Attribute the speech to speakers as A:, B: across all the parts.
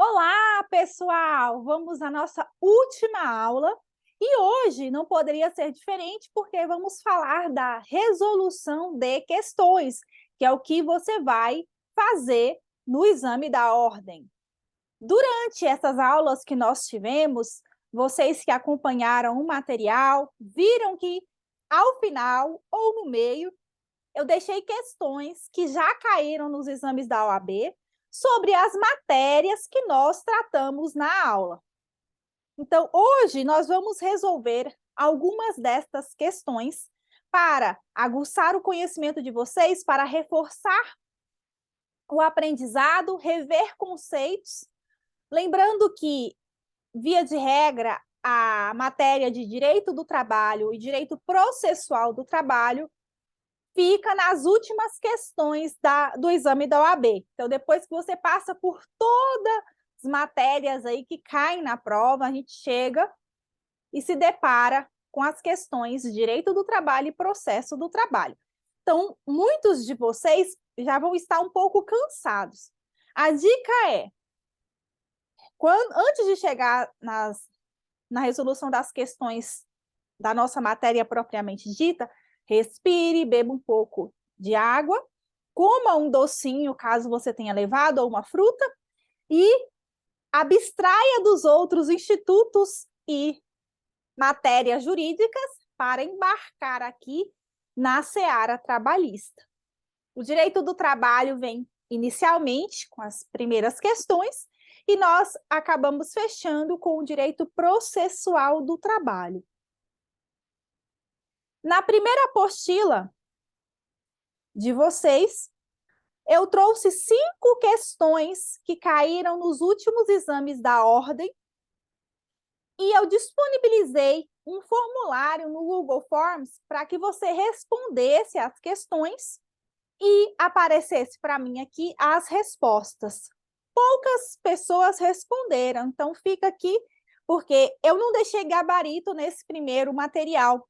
A: Olá, pessoal! Vamos à nossa última aula e hoje não poderia ser diferente porque vamos falar da resolução de questões, que é o que você vai fazer no exame da ordem. Durante essas aulas que nós tivemos, vocês que acompanharam o material viram que ao final ou no meio eu deixei questões que já caíram nos exames da OAB sobre as matérias que nós tratamos na aula. Então, hoje nós vamos resolver algumas destas questões para aguçar o conhecimento de vocês, para reforçar o aprendizado, rever conceitos. Lembrando que, via de regra, a matéria de direito do trabalho e direito processual do trabalho fica nas últimas questões do exame da OAB. Então, depois que você passa por todas as matérias aí que caem na prova, a gente chega e se depara com as questões de direito do trabalho e processo do trabalho. Então, muitos de vocês já vão estar um pouco cansados. A dica é, antes de chegar na resolução das questões da nossa matéria propriamente dita, respire, beba um pouco de água, coma um docinho, caso você tenha levado, ou uma fruta, e abstraia dos outros institutos e matérias jurídicas para embarcar aqui na seara trabalhista. O direito do trabalho vem inicialmente com as primeiras questões e nós acabamos fechando com o direito processual do trabalho. Na primeira apostila de vocês, eu trouxe 5 questões que caíram nos últimos exames da ordem e eu disponibilizei um formulário no Google Forms para que você respondesse as questões e aparecesse para mim aqui as respostas. Poucas pessoas responderam, então fica aqui, porque eu não deixei gabarito nesse primeiro material.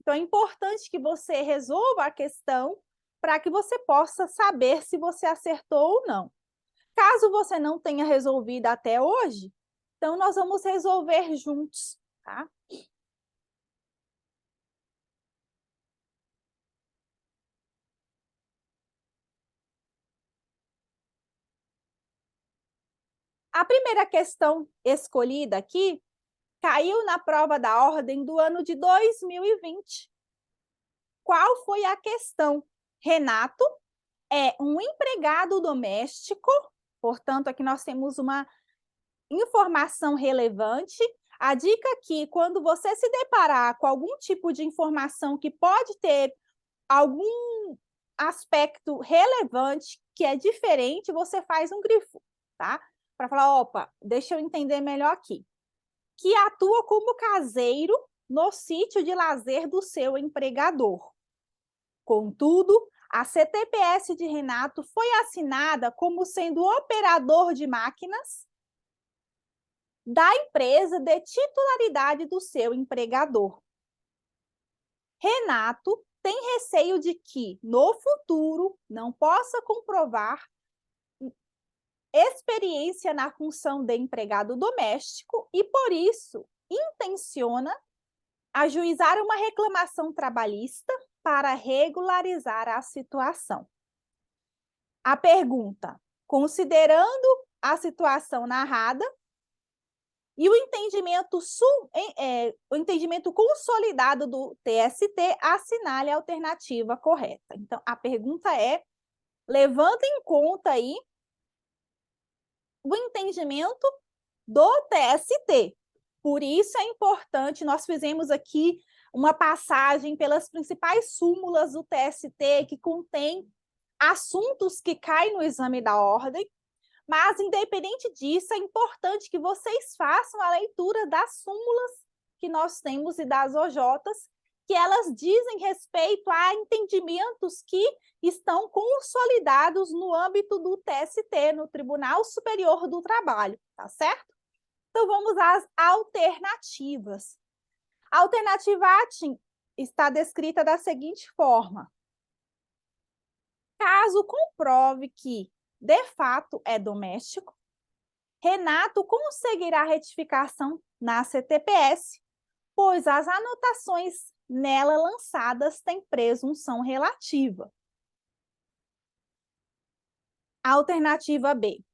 A: Então, é importante que você resolva a questão para que você possa saber se você acertou ou não. Caso você não tenha resolvido até hoje, então nós vamos resolver juntos, tá? A primeira questão escolhida aqui caiu na prova da ordem do ano de 2020. Qual foi a questão? Renato é um empregado doméstico, portanto, aqui nós temos uma informação relevante. A dica aqui, quando você se deparar com algum tipo de informação que pode ter algum aspecto relevante que é diferente, você faz um grifo, tá? Para falar, opa, deixa eu entender melhor aqui. Que atua como caseiro no sítio de lazer do seu empregador. Contudo, a CTPS de Renato foi assinada como sendo operador de máquinas da empresa de titularidade do seu empregador. Renato tem receio de que, no futuro, não possa comprovar experiência na função de empregado doméstico e, por isso, intenciona ajuizar uma reclamação trabalhista para regularizar a situação. A pergunta: considerando a situação narrada e o entendimento consolidado do TST, assinale a alternativa correta. Então, a pergunta é: levando em conta aí o entendimento do TST. Por isso é importante, nós fizemos aqui uma passagem pelas principais súmulas do TST, que contém assuntos que caem no exame da ordem, mas, independente disso, é importante que vocês façam a leitura das súmulas que nós temos e das OJs, que elas dizem respeito a entendimentos que estão consolidados no âmbito do TST, no Tribunal Superior do Trabalho, tá certo? Então, vamos às alternativas. A alternativa A está descrita da seguinte forma: caso comprove que, de fato, é doméstico, Renato conseguirá retificação na CTPS, pois as anotações nela lançadas têm presunção relativa. Alternativa B.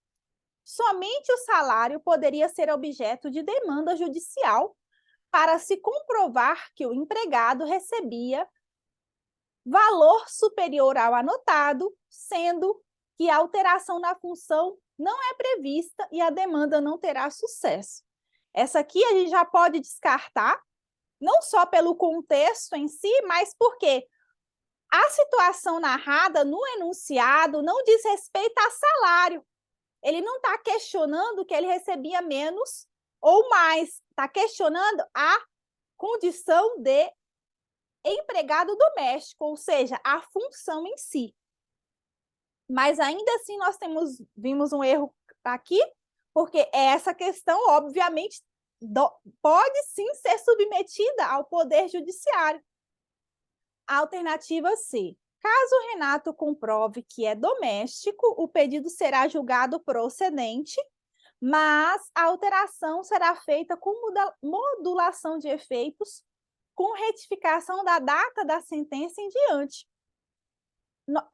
A: Somente o salário poderia ser objeto de demanda judicial para se comprovar que o empregado recebia valor superior ao anotado, sendo que a alteração na função não é prevista e a demanda não terá sucesso. Essa aqui a gente já pode descartar, não só pelo contexto em si, mas porque a situação narrada no enunciado não diz respeito a salário. Ele não está questionando que ele recebia menos ou mais, está questionando a condição de empregado doméstico, ou seja, a função em si. Mas ainda assim nós vimos um erro aqui, porque essa questão, obviamente, pode sim ser submetida ao Poder Judiciário. Alternativa C. Caso o Renato comprove que é doméstico, o pedido será julgado procedente, mas a alteração será feita com modulação de efeitos, com retificação da data da sentença em diante.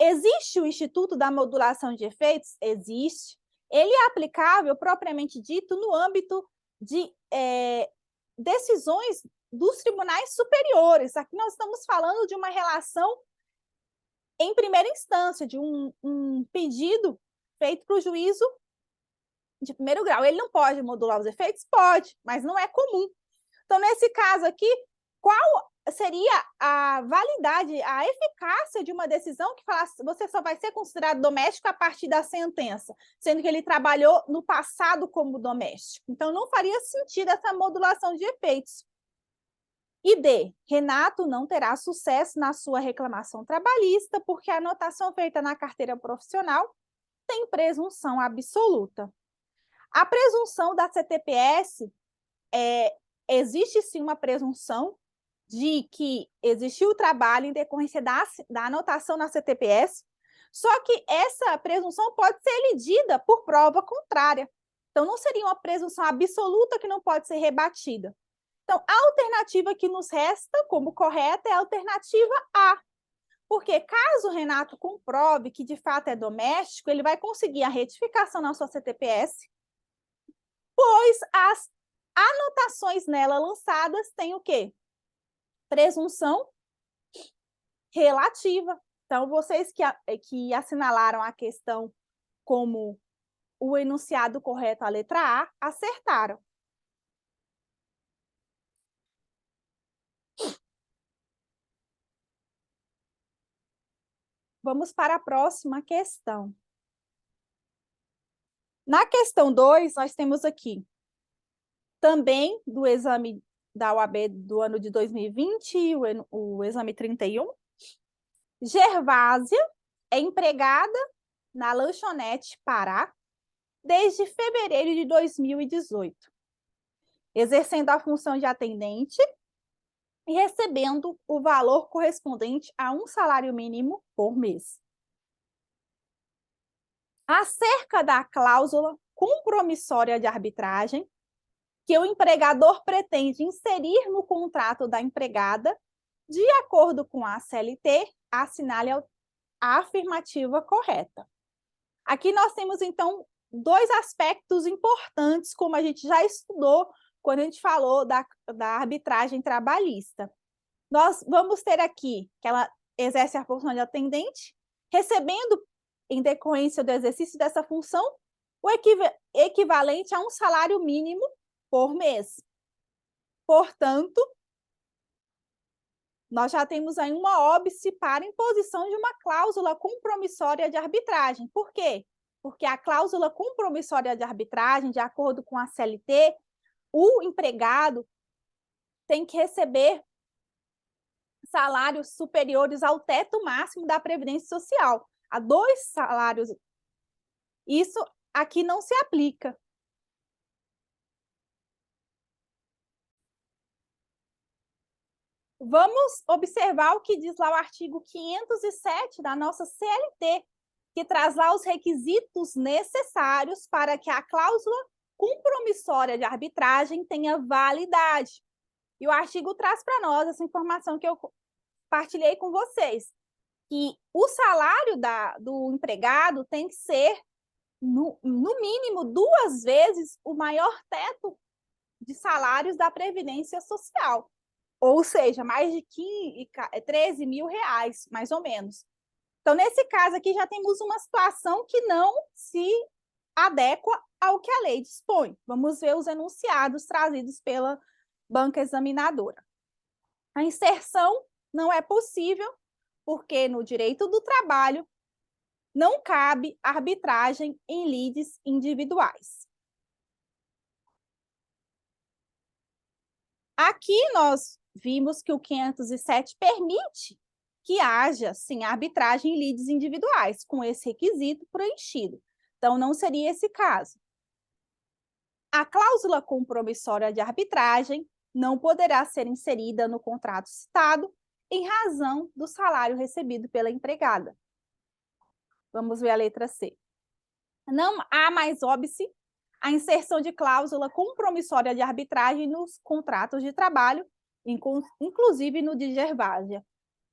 A: Existe o Instituto da Modulação de Efeitos? Existe. Ele é aplicável, propriamente dito, no âmbito de decisões dos tribunais superiores. Aqui nós estamos falando de uma relação em primeira instância, de um pedido feito para o juízo de primeiro grau. Ele não pode modular os efeitos? Pode, mas não é comum. Então, nesse caso aqui, qual seria a validade, a eficácia de uma decisão que falasse você só vai ser considerado doméstico a partir da sentença, sendo que ele trabalhou no passado como doméstico? Então, não faria sentido essa modulação de efeitos. E D. Renato não terá sucesso na sua reclamação trabalhista porque a anotação feita na carteira profissional tem presunção absoluta. A presunção da CTPS, existe sim uma presunção de que existiu o trabalho em decorrência da anotação na CTPS, só que essa presunção pode ser eligida por prova contrária. Então, não seria uma presunção absoluta que não pode ser rebatida. Então, a alternativa que nos resta como correta é a alternativa A, porque caso o Renato comprove que de fato é doméstico, ele vai conseguir a retificação na sua CTPS, pois as anotações nela lançadas têm o quê? Presunção relativa. Então, vocês que assinalaram a questão como o enunciado correto, a letra A, acertaram. Vamos para a próxima questão. Na questão 2, nós temos aqui, também do exame da UAB do ano de 2020, o exame 31. Gervásia é empregada na lanchonete Pará desde fevereiro de 2018, exercendo a função de atendente e recebendo o valor correspondente a um salário mínimo por mês. Acerca da cláusula compromissória de arbitragem, que o empregador pretende inserir no contrato da empregada, de acordo com a CLT, assinale a afirmativa correta. Aqui nós temos, então, dois aspectos importantes, como a gente já estudou quando a gente falou da arbitragem trabalhista. Nós vamos ter aqui que ela exerce a função de atendente, recebendo, em decorrência do exercício dessa função, o equivalente a um salário mínimo por mês. Portanto, nós já temos aí uma óbice para imposição de uma cláusula compromissória de arbitragem. Por quê? Porque a cláusula compromissória de arbitragem, de acordo com a CLT, o empregado tem que receber salários superiores ao teto máximo da Previdência Social, a 2 salários. Isso aqui não se aplica. Vamos observar o que diz lá o artigo 507 da nossa CLT, que traz lá os requisitos necessários para que a cláusula compromissória de arbitragem tenha validade. E o artigo traz para nós essa informação que eu partilhei com vocês, que o salário do empregado tem que ser, no mínimo, 2 vezes o maior teto de salários da Previdência Social. Ou seja, mais de 13 mil reais, mais ou menos. Então, nesse caso aqui, já temos uma situação que não se adequa ao que a lei dispõe. Vamos ver os enunciados trazidos pela banca examinadora. A inserção não é possível porque no direito do trabalho não cabe arbitragem em lides individuais. Aqui nós vimos que o 507 permite que haja, sim, arbitragem em lides individuais, com esse requisito preenchido. Então, não seria esse caso. A cláusula compromissória de arbitragem não poderá ser inserida no contrato citado em razão do salário recebido pela empregada. Vamos ver a letra C. Não há mais óbice a inserção de cláusula compromissória de arbitragem nos contratos de trabalho, inclusive no de Gervásia.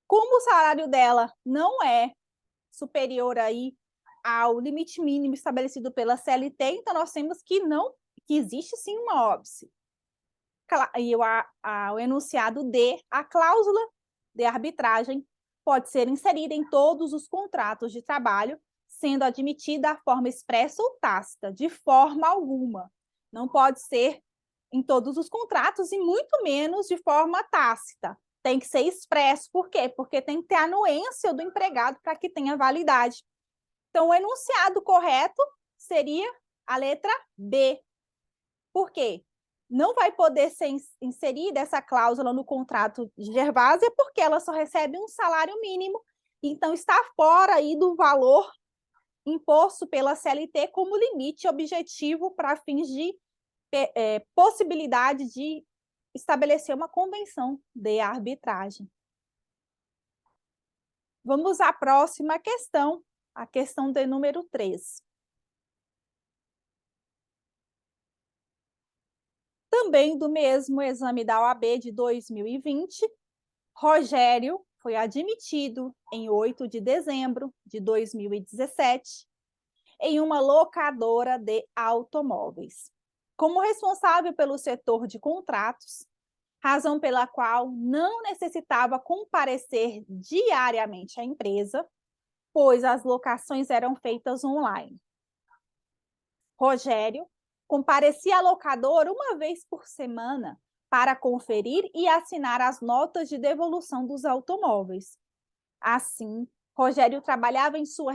A: Como o salário dela não é superior aí ao limite mínimo estabelecido pela CLT, então nós temos que existe sim uma óbice. E o enunciado D, a cláusula de arbitragem pode ser inserida em todos os contratos de trabalho, sendo admitida a forma expressa ou tácita, de forma alguma. Não pode ser em todos os contratos e muito menos de forma tácita. Tem que ser expresso. Por quê? Porque tem que ter a anuência do empregado para que tenha validade. Então, o enunciado correto seria a letra B. Por quê? Não vai poder ser inserida essa cláusula no contrato de Gervásia porque ela só recebe um salário mínimo, então está fora aí do valor imposto pela CLT como limite objetivo para fins de possibilidade de estabelecer uma convenção de arbitragem. Vamos à próxima questão, a questão de número 3. Também do mesmo exame da OAB de 2020, Rogério foi admitido em 8 de dezembro de 2017 em uma locadora de automóveis, como responsável pelo setor de contratos, razão pela qual não necessitava comparecer diariamente à empresa, pois as locações eram feitas online. Rogério comparecia à locadora uma vez por semana para conferir e assinar as notas de devolução dos automóveis. Assim, Rogério trabalhava em sua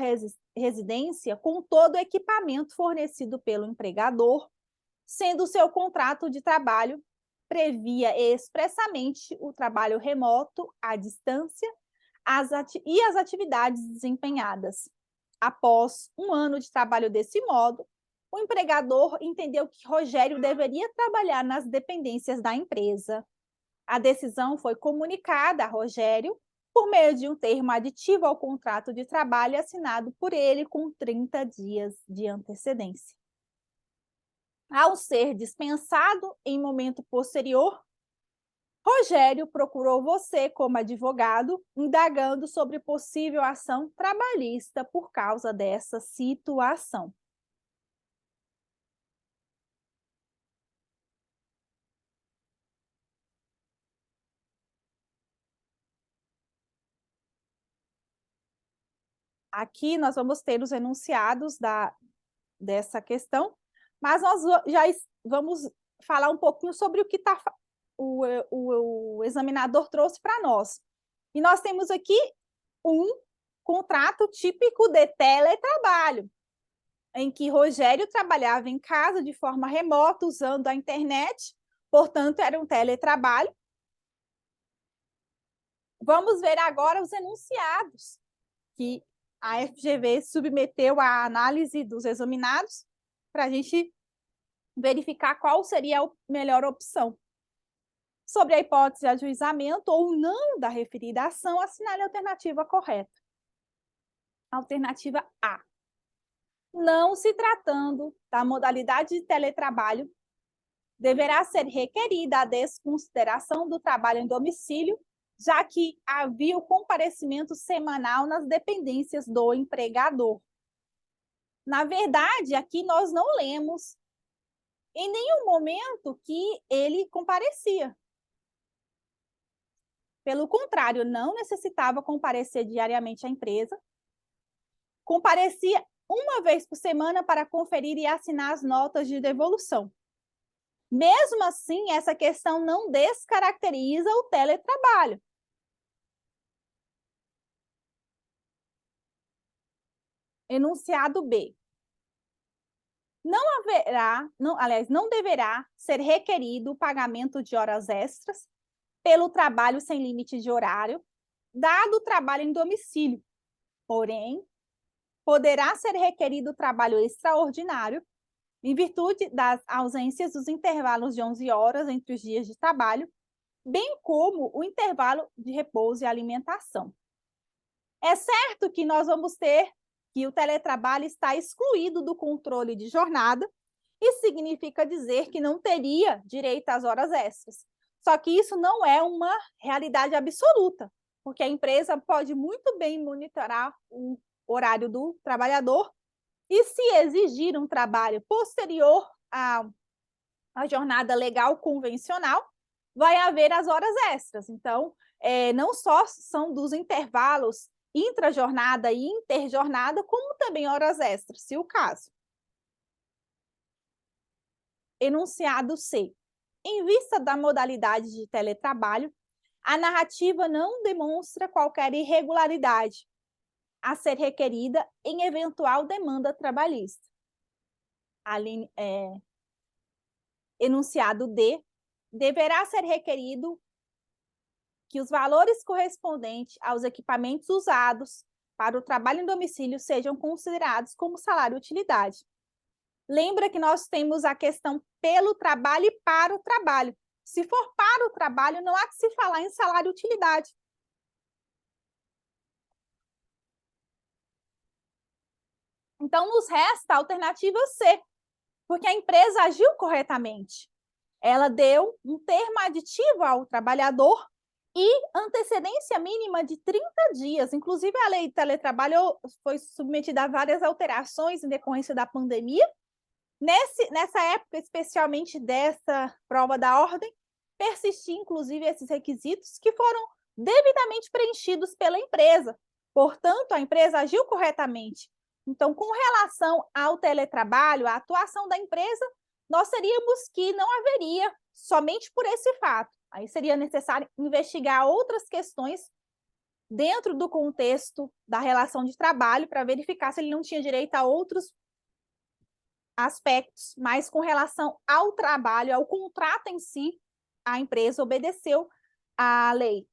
A: residência com todo o equipamento fornecido pelo empregador, sendo seu contrato de trabalho previa expressamente o trabalho remoto, à distância, e as atividades desempenhadas. Após um ano de trabalho desse modo, o empregador entendeu que Rogério deveria trabalhar nas dependências da empresa. A decisão foi comunicada a Rogério por meio de um termo aditivo ao contrato de trabalho assinado por ele com 30 dias de antecedência. Ao ser dispensado em momento posterior, Rogério procurou você como advogado, indagando sobre possível ação trabalhista por causa dessa situação. Aqui nós vamos ter os enunciados dessa questão, mas nós já vamos falar um pouquinho sobre o que o examinador trouxe para nós. E nós temos aqui um contrato típico de teletrabalho, em que Rogério trabalhava em casa de forma remota, usando a internet, portanto, era um teletrabalho. Vamos ver agora os enunciados que a FGV submeteu à análise dos examinados para a gente verificar qual seria a melhor opção. Sobre a hipótese de ajuizamento ou não da referida ação, assinale a alternativa correta. Alternativa A. Não se tratando da modalidade de teletrabalho, deverá ser requerida a desconsideração do trabalho em domicílio, já que havia o comparecimento semanal nas dependências do empregador. Na verdade, aqui nós não lemos em nenhum momento que ele comparecia. Pelo contrário, não necessitava comparecer diariamente à empresa, comparecia uma vez por semana para conferir e assinar as notas de devolução. Mesmo assim, essa questão não descaracteriza o teletrabalho. Enunciado B. Não deverá ser requerido o pagamento de horas extras pelo trabalho sem limite de horário, dado o trabalho em domicílio. Porém, poderá ser requerido o trabalho extraordinário, em virtude das ausências dos intervalos de 11 horas entre os dias de trabalho, bem como o intervalo de repouso e alimentação. É certo que nós vamos ter que o teletrabalho está excluído do controle de jornada, e significa dizer que não teria direito às horas extras. Só que isso não é uma realidade absoluta, porque a empresa pode muito bem monitorar o horário do trabalhador e, se exigir um trabalho posterior à jornada legal convencional, vai haver as horas extras. Então, não só são dos intervalos intrajornada e interjornada, como também horas extras, se o caso. Enunciado C. Em vista da modalidade de teletrabalho, a narrativa não demonstra qualquer irregularidade a ser requerida em eventual demanda trabalhista. Enunciado D. Deverá ser requerido que os valores correspondentes aos equipamentos usados para o trabalho em domicílio sejam considerados como salário-utilidade. Lembra que nós temos a questão pelo trabalho e para o trabalho. Se for para o trabalho, não há que se falar em salário-utilidade. Então, nos resta a alternativa C, porque a empresa agiu corretamente. Ela deu um termo aditivo ao trabalhador e antecedência mínima de 30 dias. Inclusive, a lei de teletrabalho foi submetida a várias alterações em decorrência da pandemia. Nessa época, especialmente dessa prova da ordem, persistiam, inclusive, esses requisitos que foram devidamente preenchidos pela empresa. Portanto, a empresa agiu corretamente. Então, com relação ao teletrabalho, a atuação da empresa, nós teríamos que não haveria somente por esse fato. Aí seria necessário investigar outras questões dentro do contexto da relação de trabalho para verificar se ele não tinha direito a outros aspectos, mas com relação ao trabalho, ao contrato em si, a empresa obedeceu à lei.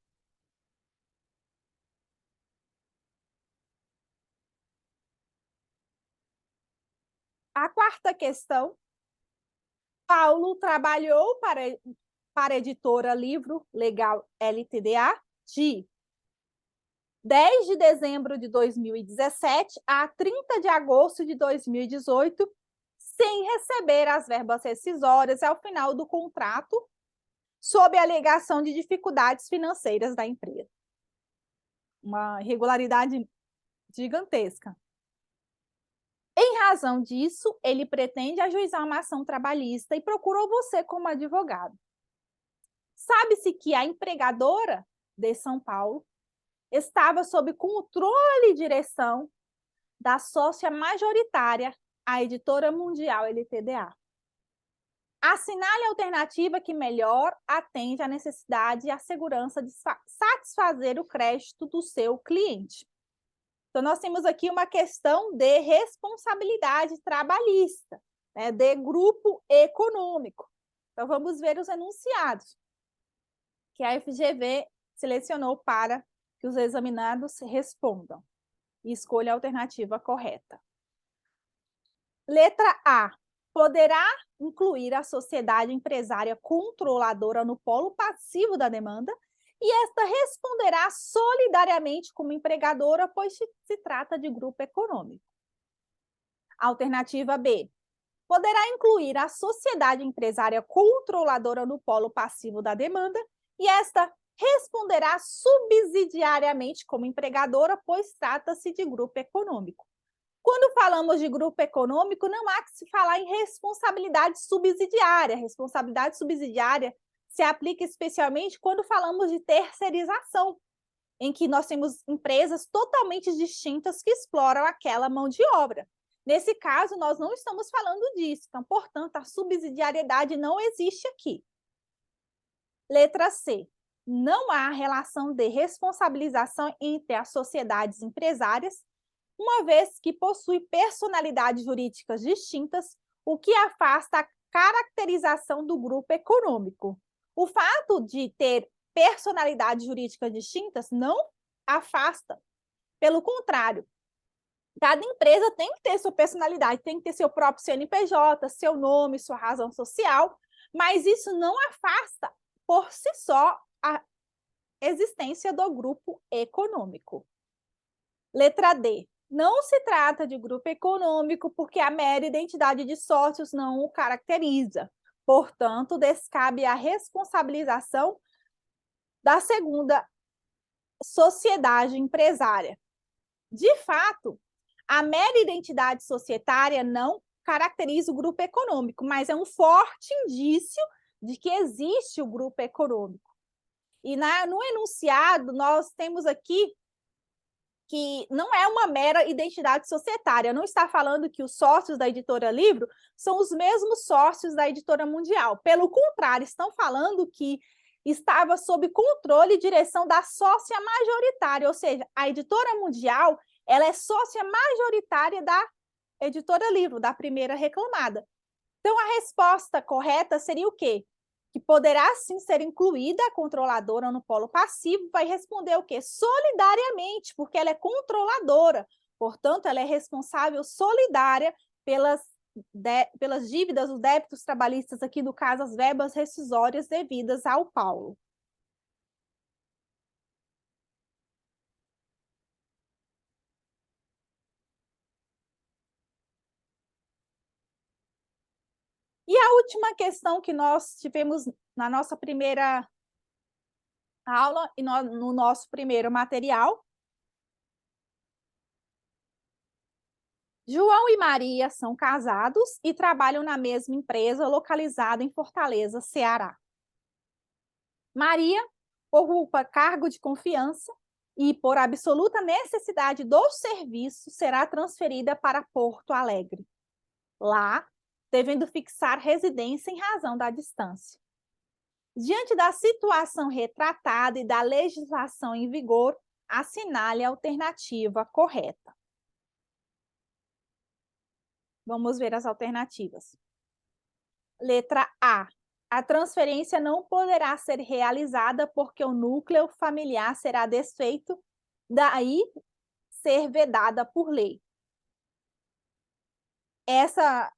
A: A quarta questão, Paulo trabalhou para a editora Livro Legal LTDA de 10 de dezembro de 2017 a 30 de agosto de 2018, sem receber as verbas rescisórias ao final do contrato, sob a alegação de dificuldades financeiras da empresa. Uma irregularidade gigantesca. Em razão disso, ele pretende ajuizar uma ação trabalhista e procurou você como advogado. Sabe-se que a empregadora de São Paulo estava sob controle e direção da sócia majoritária, a Editora Mundial LTDA. Assinale a alternativa que melhor atende à necessidade e à segurança de satisfazer o crédito do seu cliente. Então, nós temos aqui uma questão de responsabilidade trabalhista, né, de grupo econômico. Então, vamos ver os enunciados que a FGV selecionou para que os examinados respondam e escolha a alternativa correta. Letra A. Poderá incluir a sociedade empresária controladora no polo passivo da demanda e esta responderá solidariamente como empregadora, pois se trata de grupo econômico. Alternativa B. Poderá incluir a sociedade empresária controladora no polo passivo da demanda e esta responderá subsidiariamente como empregadora, pois trata-se de grupo econômico. Quando falamos de grupo econômico, não há que se falar em responsabilidade subsidiária. Responsabilidade subsidiária se aplica especialmente quando falamos de terceirização, em que nós temos empresas totalmente distintas que exploram aquela mão de obra. Nesse caso, nós não estamos falando disso. Então, portanto, a subsidiariedade não existe aqui. Letra C. Não há relação de responsabilização entre as sociedades empresárias, uma vez que possui personalidades jurídicas distintas, o que afasta a caracterização do grupo econômico. O fato de ter personalidades jurídicas distintas não afasta. Pelo contrário, cada empresa tem que ter sua personalidade, tem que ter seu próprio CNPJ, seu nome, sua razão social, mas isso não afasta por si só a existência do grupo econômico. Letra D. Não se trata de grupo econômico porque a mera identidade de sócios não o caracteriza. Portanto, descabe a responsabilização da segunda sociedade empresária. De fato, a mera identidade societária não caracteriza o grupo econômico, mas é um forte indício de que existe o grupo econômico. E no enunciado, nós temos aqui que não é uma mera identidade societária, não está falando que os sócios da Editora Livro são os mesmos sócios da Editora Mundial. Pelo contrário, estão falando que estava sob controle e direção da sócia majoritária, ou seja, a Editora Mundial ela é sócia majoritária da Editora Livro, da primeira reclamada. Então, a resposta correta seria o quê? Que poderá sim ser incluída a controladora no polo passivo, vai responder o quê? Solidariamente, porque ela é controladora. Portanto, ela é responsável solidária pelas dívidas, os débitos trabalhistas, aqui no caso, as verbas rescisórias devidas ao Paulo. E a última questão que nós tivemos na nossa primeira aula e no nosso primeiro material. João e Maria são casados e trabalham na mesma empresa localizada em Fortaleza, Ceará. Maria ocupa cargo de confiança e, por absoluta necessidade do serviço, será transferida para Porto Alegre. Lá, devendo fixar residência em razão da distância. Diante da situação retratada e da legislação em vigor, assinale a alternativa correta. Vamos ver as alternativas. Letra A. A transferência não poderá ser realizada porque o núcleo familiar será desfeito, daí ser vedada por lei. Essa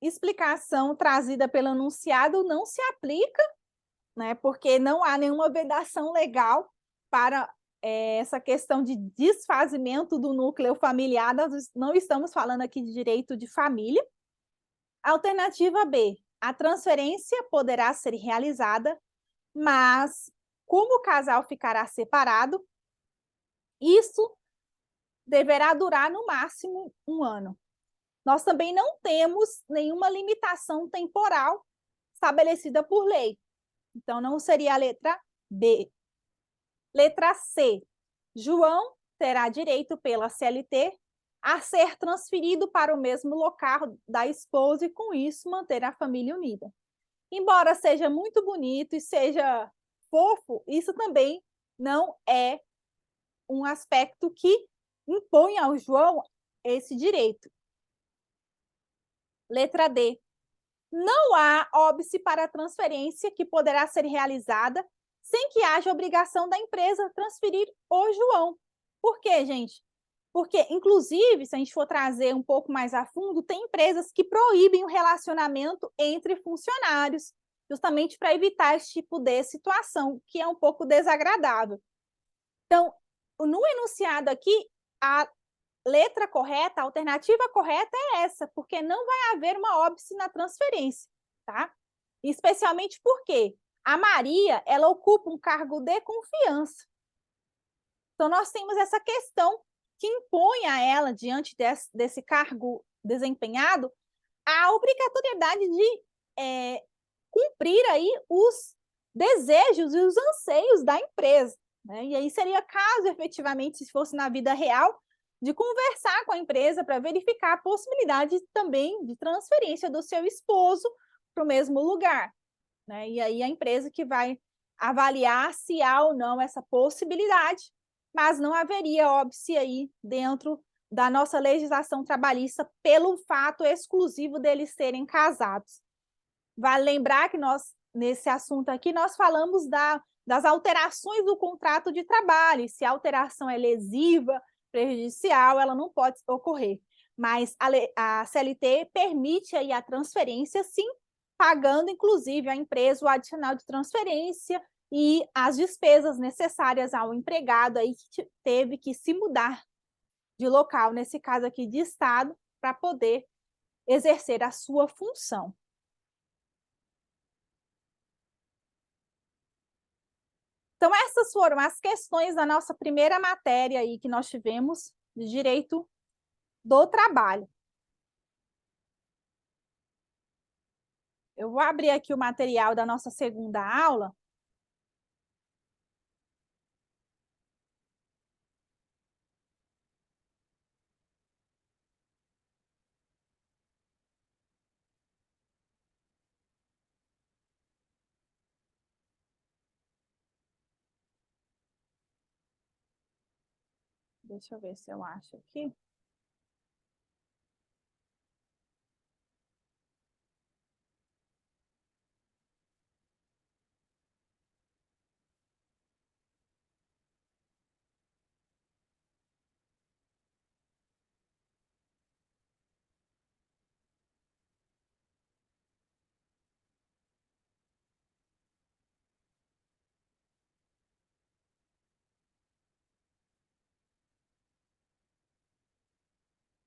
A: explicação trazida pelo enunciado não se aplica, né, porque não há nenhuma vedação legal para essa questão de desfazimento do núcleo familiar. Nós não estamos falando aqui de direito de família. Alternativa B. A transferência poderá ser realizada, mas como o casal ficará separado, isso deverá durar no máximo 1 ano. Nós também não temos nenhuma limitação temporal estabelecida por lei. Então, não seria a letra B. Letra C. João terá direito pela CLT a ser transferido para o mesmo local da esposa e, com isso, manter a família unida. Embora seja muito bonito e seja fofo, isso também não é um aspecto que impõe ao João esse direito. Letra D. Não há óbice para a transferência que poderá ser realizada sem que haja obrigação da empresa transferir o João. Por quê, gente? Porque, inclusive, se a gente for trazer um pouco mais a fundo, tem empresas que proíbem o relacionamento entre funcionários, justamente para evitar esse tipo de situação, que é um pouco desagradável. Então, no enunciado aqui, a letra correta, a alternativa correta é essa, porque não vai haver uma óbice na transferência, tá? Especialmente porque a Maria, ela ocupa um cargo de confiança. Então, nós temos essa questão que impõe a ela, diante desse cargo desempenhado, a obrigatoriedade de cumprir aí os desejos e os anseios da empresa, né? E aí seria caso, efetivamente, se fosse na vida real, de conversar com a empresa para verificar a possibilidade também de transferência do seu esposo para o mesmo lugar, né? E aí a empresa que vai avaliar se há ou não essa possibilidade, mas não haveria óbice aí dentro da nossa legislação trabalhista pelo fato exclusivo deles serem casados. Vale lembrar que nós, nesse assunto aqui, nós falamos das alterações do contrato de trabalho, e se a alteração é lesiva, prejudicial, ela não pode ocorrer. Mas a CLT permite aí a transferência, sim, pagando, inclusive, à empresa o adicional de transferência e as despesas necessárias ao empregado aí que teve que se mudar de local, nesse caso aqui de estado, para poder exercer a sua função. Então, essas foram as questões da nossa primeira matéria aí que nós tivemos de direito do trabalho. Eu vou abrir aqui o material da nossa segunda aula. Deixa eu ver se eu acho aqui.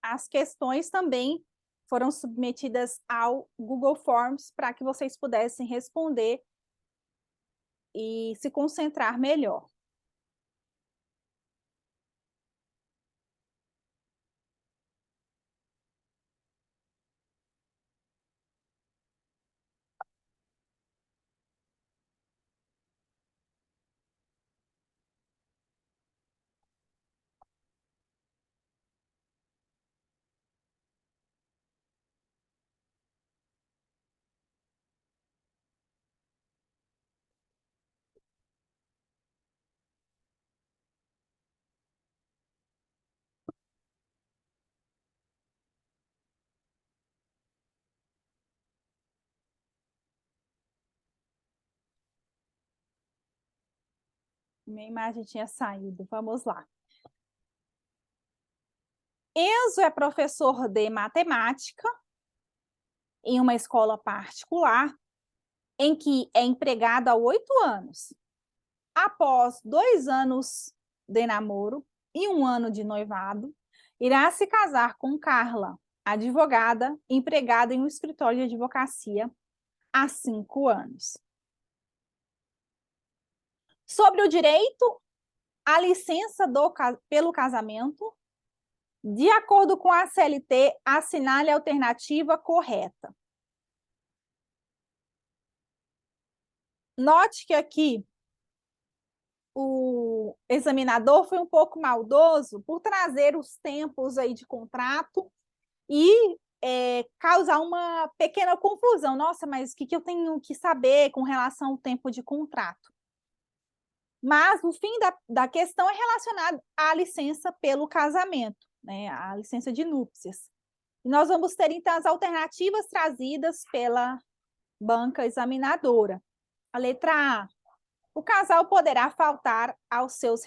A: As questões também foram submetidas ao Google Forms para que vocês pudessem responder e se concentrar melhor. Minha imagem tinha saído, vamos lá. Enzo é professor de matemática em uma escola particular, em que é empregado há 8 anos. Após 2 anos de namoro e 1 ano de noivado, irá se casar com Carla, advogada, empregada em um escritório de advocacia há 5 anos. Sobre o direito à licença pelo casamento, de acordo com a CLT, assinale a alternativa correta. Note que aqui o examinador foi um pouco maldoso por trazer os tempos aí de contrato e causar uma pequena confusão. Nossa, mas o que eu tenho que saber com relação ao tempo de contrato? Mas o fim da questão é relacionado à licença pelo casamento, né? A licença de núpcias. E nós vamos ter, então, as alternativas trazidas pela banca examinadora. A letra A. O casal poderá faltar aos seus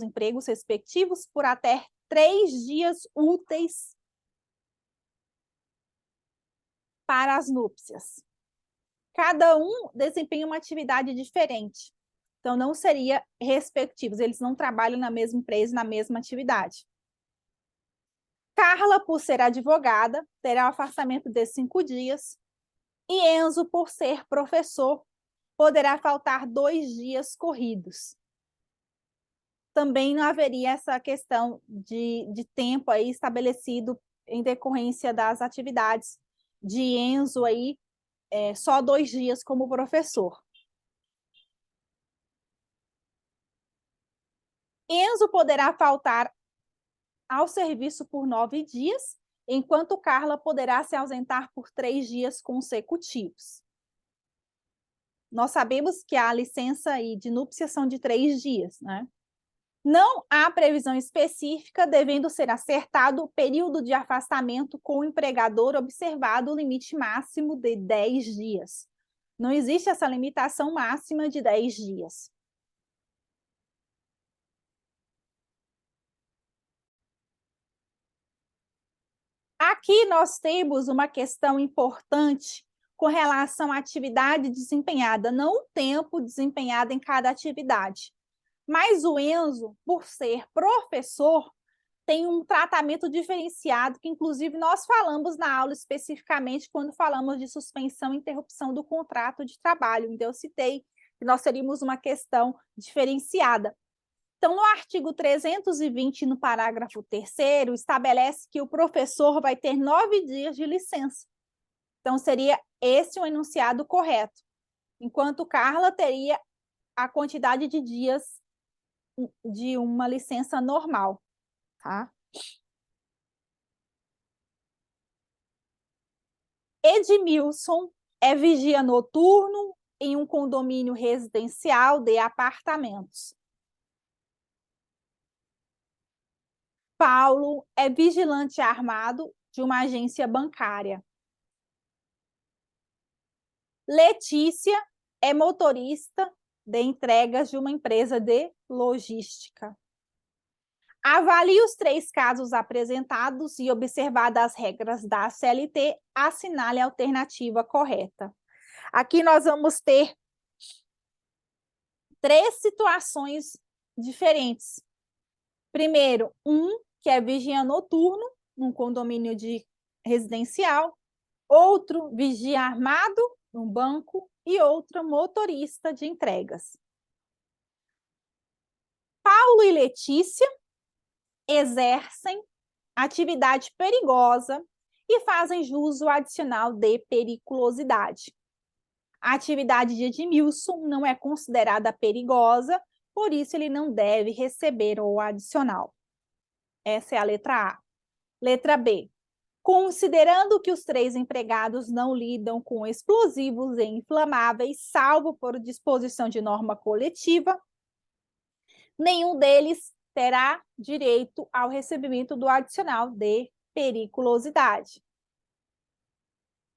A: empregos respectivos por até 3 dias úteis para as núpcias. Cada um desempenha uma atividade diferente. Então, não seria respectivos, eles não trabalham na mesma empresa, na mesma atividade. Carla, por ser advogada, terá um afastamento de 5 dias. E Enzo, por ser professor, poderá faltar 2 dias corridos. Também não haveria essa questão de tempo aí estabelecido em decorrência das atividades de Enzo aí, só 2 dias como professor. Enzo poderá faltar ao serviço por 9 dias, enquanto Carla poderá se ausentar por 3 dias consecutivos. Nós sabemos que a licença aí de núpcias são de 3 dias, né? Não há previsão específica, devendo ser acertado o período de afastamento com o empregador, observado o limite máximo de 10 dias. Não existe essa limitação máxima de 10 dias. Aqui nós temos uma questão importante com relação à atividade desempenhada, não o tempo desempenhado em cada atividade. Mas o Enzo, por ser professor, tem um tratamento diferenciado, que inclusive nós falamos na aula especificamente quando falamos de suspensão e interrupção do contrato de trabalho. Então, eu citei que nós teríamos uma questão diferenciada. Então, no artigo 320, no parágrafo 3º, estabelece que o professor vai ter 9 dias de licença. Então, seria esse o enunciado correto, enquanto Carla teria a quantidade de dias de uma licença normal, tá? Edmilson é vigia noturno em um condomínio residencial de apartamentos. Paulo é vigilante armado de uma agência bancária. Letícia é motorista de entregas de uma empresa de logística. Avalie os 3 casos apresentados e, observadas as regras da CLT, assinale a alternativa correta. Aqui nós vamos ter 3 situações diferentes. Primeiro, que é vigia noturno, num condomínio de residencial. Outro, vigia armado, num banco. E outro, motorista de entregas. Paulo e Letícia exercem atividade perigosa e fazem uso adicional de periculosidade. A atividade de Edmilson não é considerada perigosa, por isso ele não deve receber o adicional. Essa é a letra A. Letra B. Considerando que os 3 empregados não lidam com explosivos e inflamáveis, salvo por disposição de norma coletiva, nenhum deles terá direito ao recebimento do adicional de periculosidade.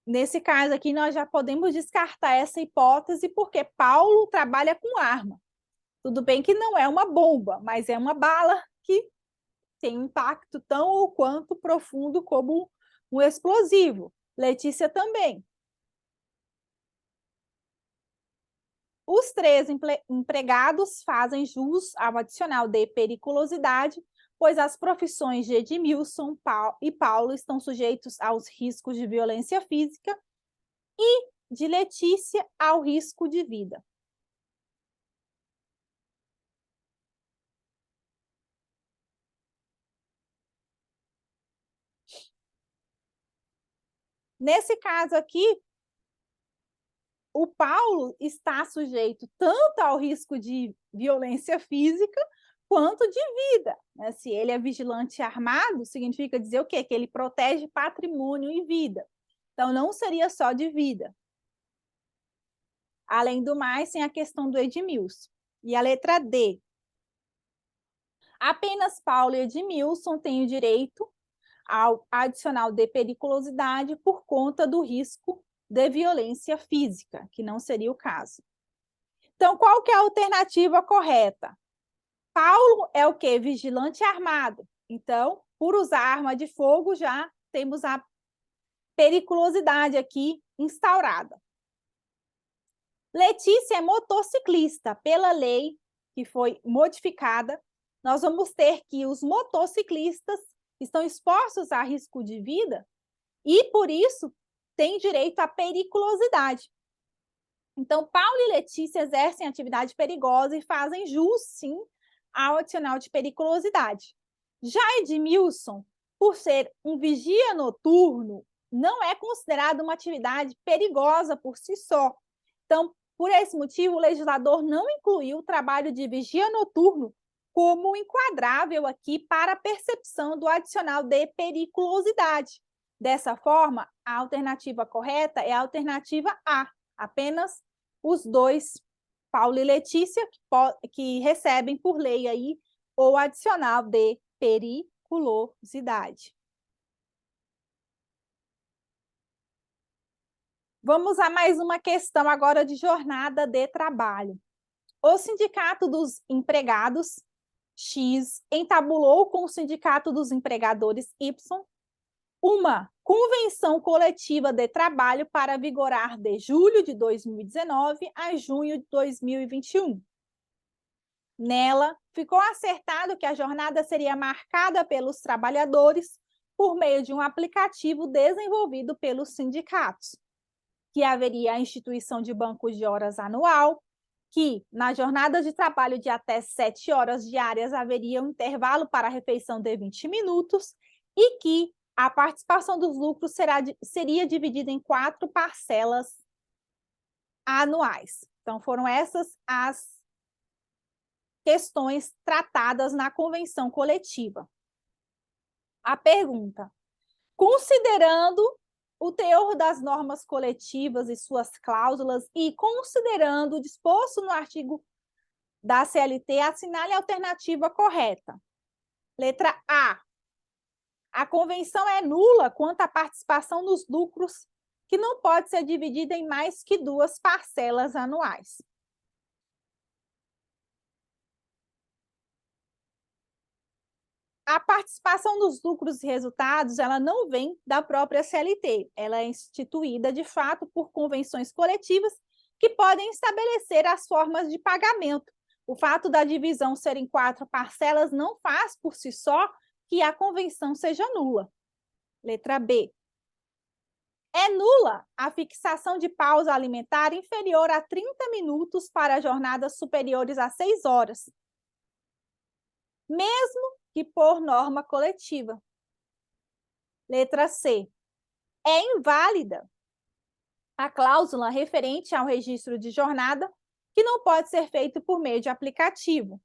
A: Nesse caso aqui, nós já podemos descartar essa hipótese, porque Paulo trabalha com arma. Tudo bem que não é uma bomba, mas é uma bala que tem um impacto tão ou quanto profundo como um explosivo. Letícia também. Os 3 empregados fazem jus ao adicional de periculosidade, pois as profissões de Edmilson e Paulo estão sujeitos aos riscos de violência física e de Letícia ao risco de vida. Nesse caso aqui, o Paulo está sujeito tanto ao risco de violência física quanto de vida. Né? Se ele é vigilante armado, significa dizer o quê? Que ele protege patrimônio e vida. Então, não seria só de vida. Além do mais, tem a questão do Edmilson. E a letra D. Apenas Paulo e Edmilson têm o direito ao adicional de periculosidade por conta do risco de violência física, que não seria o caso. Então, qual que é a alternativa correta? Paulo é o quê? Vigilante armado. Então, por usar arma de fogo, já temos a periculosidade aqui instaurada. Letícia é motociclista. Pela lei que foi modificada, nós vamos ter que os motociclistas estão expostos a risco de vida e, por isso, têm direito à periculosidade. Então, Paulo e Letícia exercem atividade perigosa e fazem jus, sim, ao adicional de periculosidade. Já Edmilson, por ser um vigia noturno, não é considerado uma atividade perigosa por si só. Então, por esse motivo, o legislador não incluiu o trabalho de vigia noturno como enquadrável aqui para a percepção do adicional de periculosidade. Dessa forma, a alternativa correta é a alternativa A, apenas os dois, Paulo e Letícia, que recebem por lei aí o adicional de periculosidade. Vamos a mais uma questão agora de jornada de trabalho. O Sindicato dos Empregados, X, entabulou com o Sindicato dos Empregadores, Y, uma convenção coletiva de trabalho para vigorar de julho de 2019 a junho de 2021. Nela, ficou acertado que a jornada seria marcada pelos trabalhadores por meio de um aplicativo desenvolvido pelos sindicatos, que haveria a instituição de banco de horas anual, que na jornada de trabalho de até 7 horas diárias haveria um intervalo para a refeição de 20 minutos e que a participação dos lucros seria dividida em 4 parcelas anuais. Então, foram essas as questões tratadas na convenção coletiva. A pergunta: considerando o teor das normas coletivas e suas cláusulas e considerando o disposto no artigo da CLT, assinale a alternativa correta. Letra A. A convenção é nula quanto à participação nos lucros, que não pode ser dividida em mais que 2 parcelas anuais. A participação nos lucros e resultados, ela não vem da própria CLT, ela é instituída, de fato, por convenções coletivas que podem estabelecer as formas de pagamento. O fato da divisão ser em 4 parcelas não faz, por si só, que a convenção seja nula. Letra B. É nula a fixação de pausa alimentar inferior a 30 minutos para jornadas superiores a 6 horas, mesmo que por norma coletiva. Letra C. É inválida a cláusula referente ao registro de jornada, que não pode ser feito por meio de aplicativo.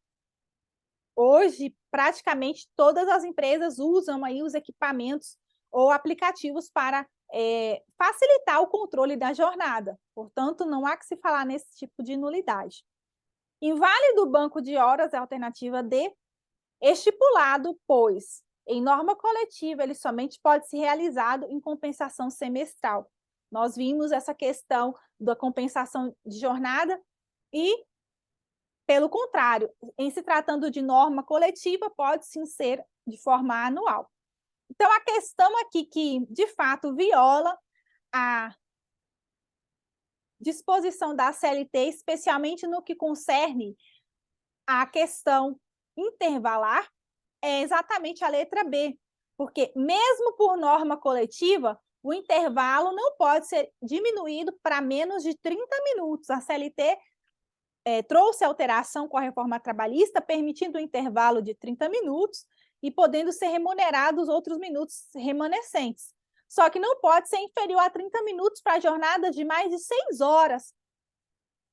A: Hoje, praticamente todas as empresas usam aí os equipamentos ou aplicativos para facilitar o controle da jornada. Portanto, não há que se falar nesse tipo de nulidade. Inválido o banco de horas é a alternativa D, estipulado, pois, em norma coletiva, ele somente pode ser realizado em compensação semestral. Nós vimos essa questão da compensação de jornada e, pelo contrário, em se tratando de norma coletiva, pode sim ser de forma anual. Então, a questão aqui que, de fato, viola a disposição da CLT, especialmente no que concerne a questão intervalar, é exatamente a letra B, porque mesmo por norma coletiva, o intervalo não pode ser diminuído para menos de 30 minutos. A CLT trouxe alteração com a reforma trabalhista, permitindo um intervalo de 30 minutos e podendo ser remunerados os outros minutos remanescentes. Só que não pode ser inferior a 30 minutos para jornadas de mais de 6 horas.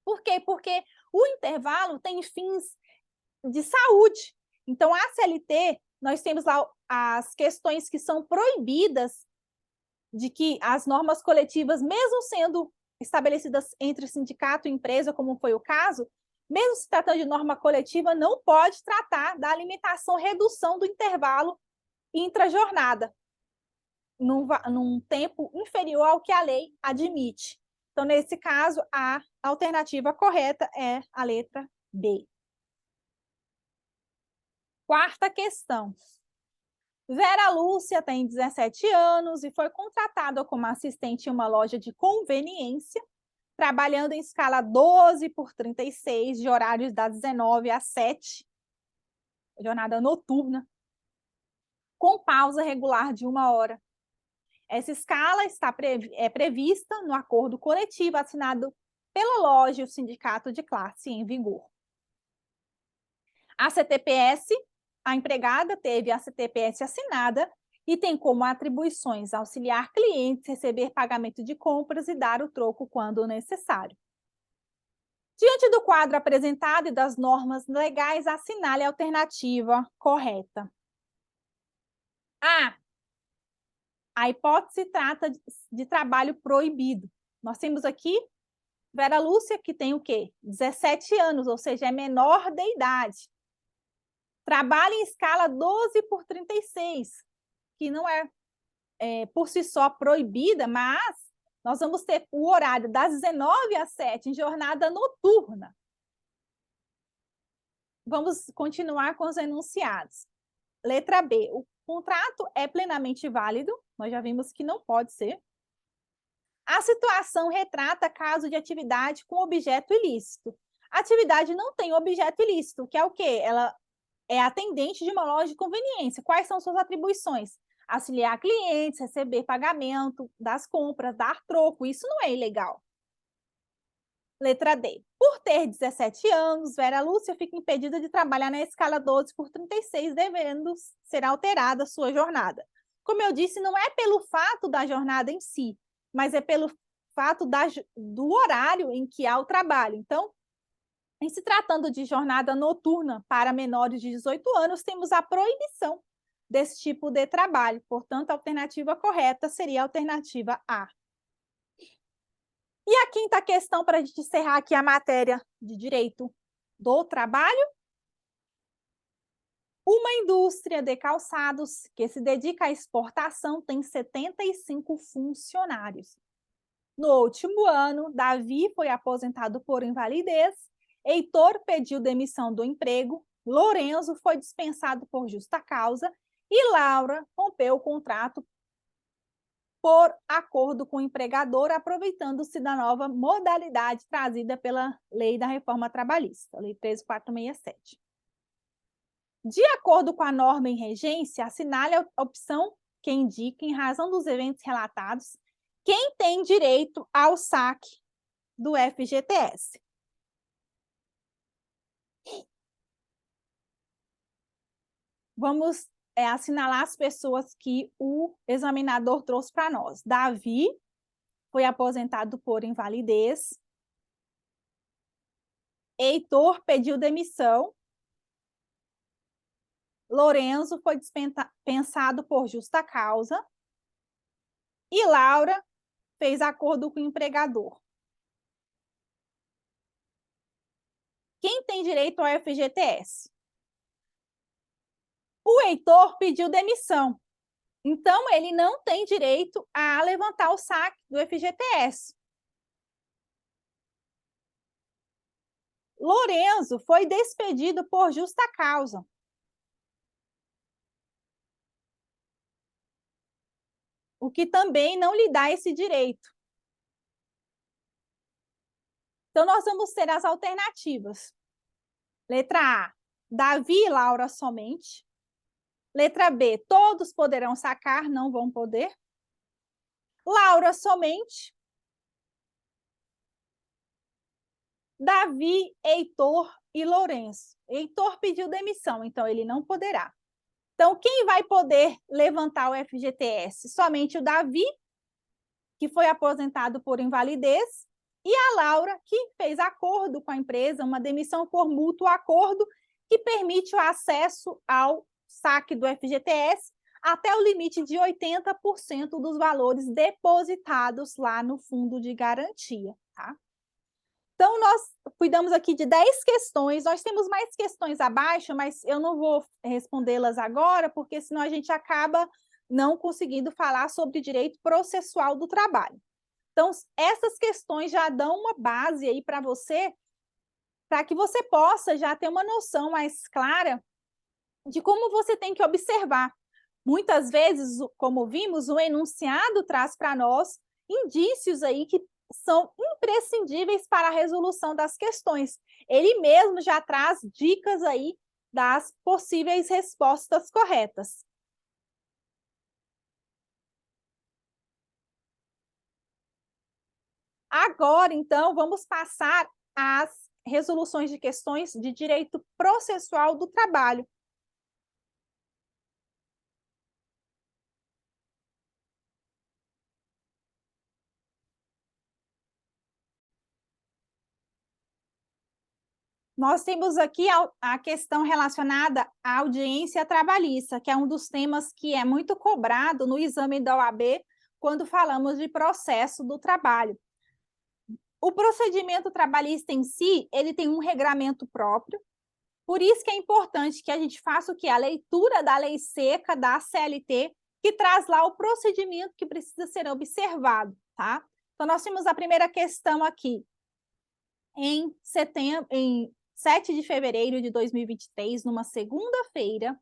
A: Por quê? Porque o intervalo tem fins de saúde. Então, a CLT, nós temos lá as questões que são proibidas de que as normas coletivas, mesmo sendo estabelecidas entre sindicato e empresa, como foi o caso, mesmo se tratando de norma coletiva, não pode tratar da alimentação, redução do intervalo intrajornada, num tempo inferior ao que a lei admite. Então, nesse caso, a alternativa correta é a letra B. Quarta questão. Vera Lúcia tem 17 anos e foi contratada como assistente em uma loja de conveniência, trabalhando em escala 12/36, de horários das 19 às 7, jornada noturna. com pausa regular de 1 hora. Essa escala está prevista no acordo coletivo assinado pela loja e o sindicato de classe em vigor. A CTPS, a empregada teve a CTPS assinada e tem como atribuições auxiliar clientes, receber pagamento de compras e dar o troco quando necessário. Diante do quadro apresentado e das normas legais, assinale a alternativa correta. A hipótese trata de trabalho proibido. Nós temos aqui Vera Lúcia, que tem o quê? 17 anos, ou seja, é menor de idade. Trabalha em escala 12/36, que não é por si só proibida, mas nós vamos ter o horário das 19 às 7 em jornada noturna. Vamos continuar com os enunciados. Letra B, o contrato é plenamente válido, nós já vimos que não pode ser. A situação retrata caso de atividade com objeto ilícito. A atividade não tem objeto ilícito, que é o quê? Ela é atendente de uma loja de conveniência. Quais são suas atribuições? Auxiliar clientes, receber pagamento das compras, dar troco. Isso não é ilegal. Letra D. Por ter 17 anos, Vera Lúcia fica impedida de trabalhar na escala 12/36, devendo ser alterada a sua jornada. Como eu disse, não é pelo fato da jornada em si, mas é pelo fato do horário em que há o trabalho. Então, em se tratando de jornada noturna para menores de 18 anos, temos a proibição desse tipo de trabalho. Portanto, a alternativa correta seria a alternativa A. E a quinta questão, para a gente encerrar aqui a matéria de direito do trabalho. Uma indústria de calçados que se dedica à exportação tem 75 funcionários. No último ano, Davi foi aposentado por invalidez, Heitor pediu demissão do emprego, Lorenzo foi dispensado por justa causa e Laura rompeu o contrato por acordo com o empregador, aproveitando-se da nova modalidade trazida pela Lei da Reforma Trabalhista, Lei 13.467. De acordo com a norma em regência, assinale a opção que indica, em razão dos eventos relatados, quem tem direito ao saque do FGTS. Vamos assinalar as pessoas que o examinador trouxe para nós. Davi foi aposentado por invalidez. Heitor pediu demissão. Lorenzo foi dispensado por justa causa. E Laura fez acordo com o empregador. Quem tem direito ao FGTS? O Heitor pediu demissão. Então, ele não tem direito a levantar o saque do FGTS. Lorenzo foi despedido por justa causa. O que também não lhe dá esse direito. Então, nós vamos ter as alternativas. Letra A, Davi e Laura somente. Letra B, todos poderão sacar, não vão poder. Laura somente. Davi, Heitor e Lourenço. Heitor pediu demissão, então ele não poderá. Então, quem vai poder levantar o FGTS? Somente o Davi, que foi aposentado por invalidez, e a Laura, que fez acordo com a empresa, uma demissão por mútuo acordo, que permite o acesso ao saque do FGTS até o limite de 80% dos valores depositados lá no fundo de garantia, tá? Então, nós cuidamos aqui de 10 questões, nós temos mais questões abaixo, mas eu não vou respondê-las agora, porque senão a gente acaba não conseguindo falar sobre direito processual do trabalho. Então, essas questões já dão uma base aí para você, para que você possa já ter uma noção mais clara de como você tem que observar. Muitas vezes, como vimos, o enunciado traz para nós indícios aí que são imprescindíveis para a resolução das questões. Ele mesmo já traz dicas aí das possíveis respostas corretas. Agora, então, vamos passar às resoluções de questões de direito processual do trabalho. Nós temos aqui a questão relacionada à audiência trabalhista, que é um dos temas que é muito cobrado no exame da OAB quando falamos de processo do trabalho. O procedimento trabalhista em si, ele tem um regramento próprio, por isso que é importante que a gente faça o quê? A leitura da lei seca da CLT, que traz lá o procedimento que precisa ser observado, tá? Então, nós temos a primeira questão aqui. Em 7 de fevereiro de 2023, numa segunda-feira,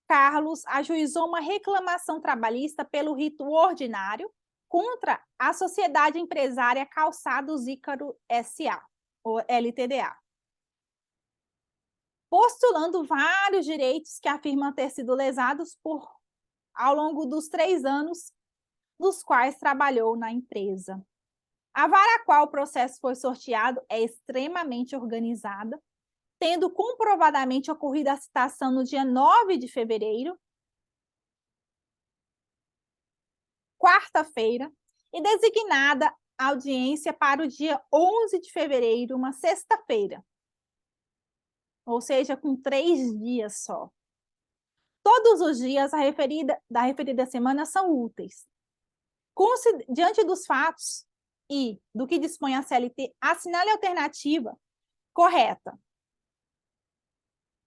A: Carlos ajuizou uma reclamação trabalhista pelo rito ordinário contra a Sociedade Empresária Calçados Ícaro S.A., ou LTDA, postulando vários direitos que afirmam ter sido lesados ao longo dos 3 anos nos quais trabalhou na empresa. A vara a qual o processo foi sorteado é extremamente organizada, tendo comprovadamente ocorrido a citação no dia 9 de fevereiro, quarta-feira, e designada a audiência para o dia 11 de fevereiro, uma sexta-feira, ou seja, com 3 dias só. Todos os dias da referida semana são úteis. Diante dos fatos e do que dispõe a CLT, assinale a alternativa correta.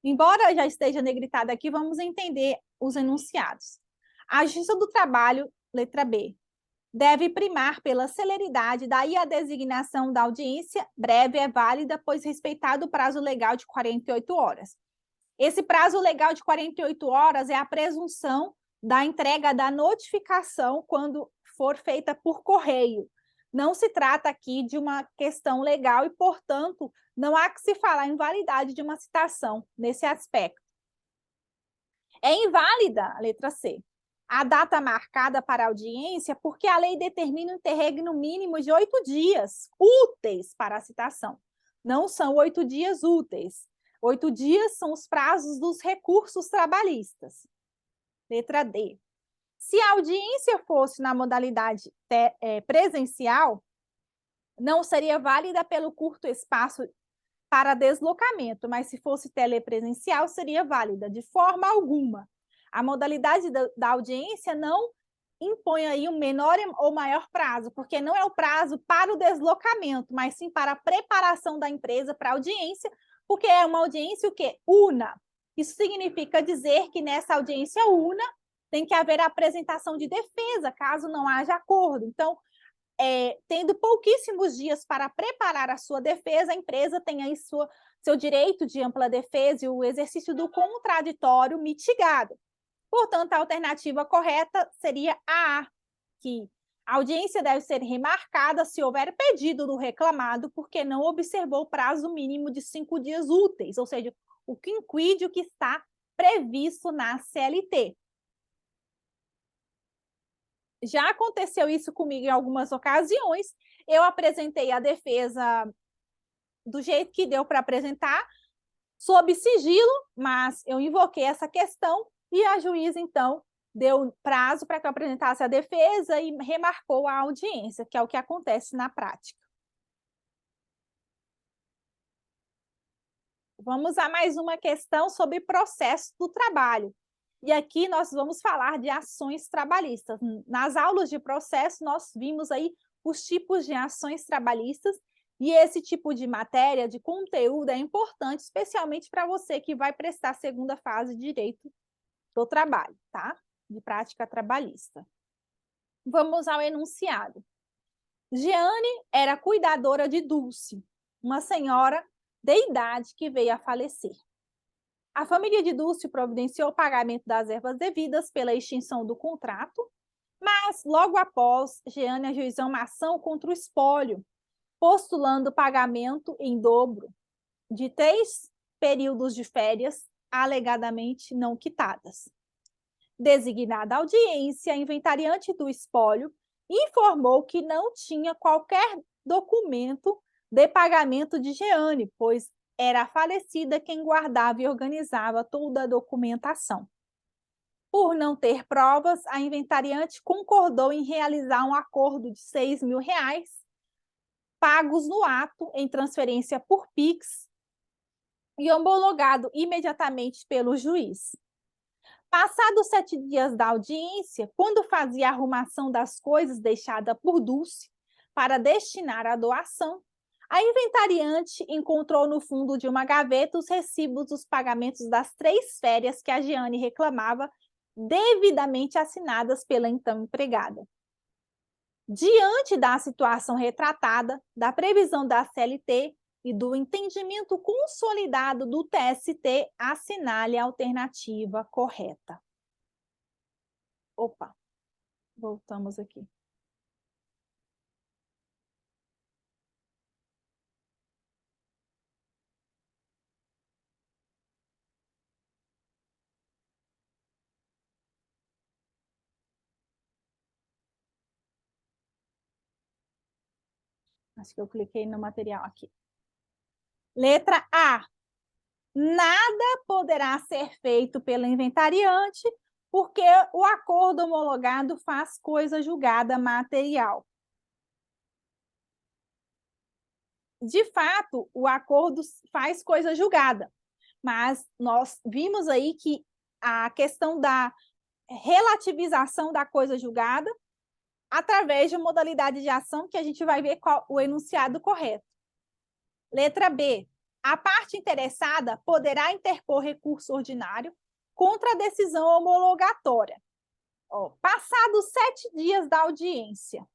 A: Embora já esteja negritada aqui, vamos entender os enunciados. A Justiça do Trabalho, letra B, deve primar pela celeridade, daí a designação da audiência breve é válida, pois respeitado o prazo legal de 48 horas. Esse prazo legal de 48 horas é a presunção da entrega da notificação quando for feita por correio. Não se trata aqui de uma questão legal e, portanto, não há que se falar em validade de uma citação nesse aspecto. É inválida, a letra C, a data marcada para a audiência, porque a lei determina um interregno mínimo de 8 dias úteis para a citação. Não são 8 dias úteis. 8 dias são os prazos dos recursos trabalhistas. Letra D. Se a audiência fosse na modalidade presencial, não seria válida pelo curto espaço para deslocamento, mas se fosse telepresencial, seria válida de forma alguma. A modalidade da audiência não impõe aí um menor ou maior prazo, porque não é o prazo para o deslocamento, mas sim para a preparação da empresa para a audiência, porque é uma audiência o quê? Una. Isso significa dizer que nessa audiência una tem que haver a apresentação de defesa, caso não haja acordo. Então, tendo pouquíssimos dias para preparar a sua defesa, a empresa tem aí seu direito de ampla defesa e o exercício do contraditório mitigado. Portanto, a alternativa correta seria a, que a audiência deve ser remarcada se houver pedido do reclamado porque não observou o prazo mínimo de 5 dias úteis, ou seja, o quinquídio que está previsto na CLT. Já aconteceu isso comigo em algumas ocasiões, eu apresentei a defesa do jeito que deu para apresentar, sob sigilo, mas eu invoquei essa questão e a juíza, então, deu prazo para que eu apresentasse a defesa e remarcou a audiência, que é o que acontece na prática. Vamos a mais uma questão sobre processo do trabalho. E aqui nós vamos falar de ações trabalhistas. Nas aulas de processo, nós vimos aí os tipos de ações trabalhistas, e esse tipo de matéria, de conteúdo, é importante, especialmente para você que vai prestar a segunda fase de direito do trabalho, tá? De prática trabalhista. Vamos ao enunciado. Jeane era cuidadora de Dulce, uma senhora de idade que veio a falecer. A família de Dulce providenciou o pagamento das ervas devidas pela extinção do contrato, mas, logo após, Jeane ajuizou uma ação contra o espólio, postulando pagamento em dobro de 3 períodos de férias alegadamente não quitadas. Designada a audiência, a inventariante do espólio informou que não tinha qualquer documento de pagamento de Jeane, pois era a falecida quem guardava e organizava toda a documentação. Por não ter provas, a inventariante concordou em realizar um acordo de R$ 6.000, pagos no ato em transferência por Pix e homologado imediatamente pelo juiz. Passados 7 dias da audiência, quando fazia a arrumação das coisas deixada por Dulce para destinar à doação, a inventariante encontrou no fundo de uma gaveta os recibos dos pagamentos das 3 férias que a Jeane reclamava, devidamente assinadas pela então empregada. Diante da situação retratada, da previsão da CLT e do entendimento consolidado do TST, assinale a alternativa correta. Opa, voltamos aqui. Acho que eu cliquei no material aqui. Letra A. Nada poderá ser feito pelo inventariante, porque o acordo homologado faz coisa julgada material. De fato, o acordo faz coisa julgada, mas nós vimos aí que a questão da relativização da coisa julgada através de modalidade de ação, que a gente vai ver qual o enunciado correto. Letra B. A parte interessada poderá interpor recurso ordinário contra a decisão homologatória. Passados 7 dias da audiência,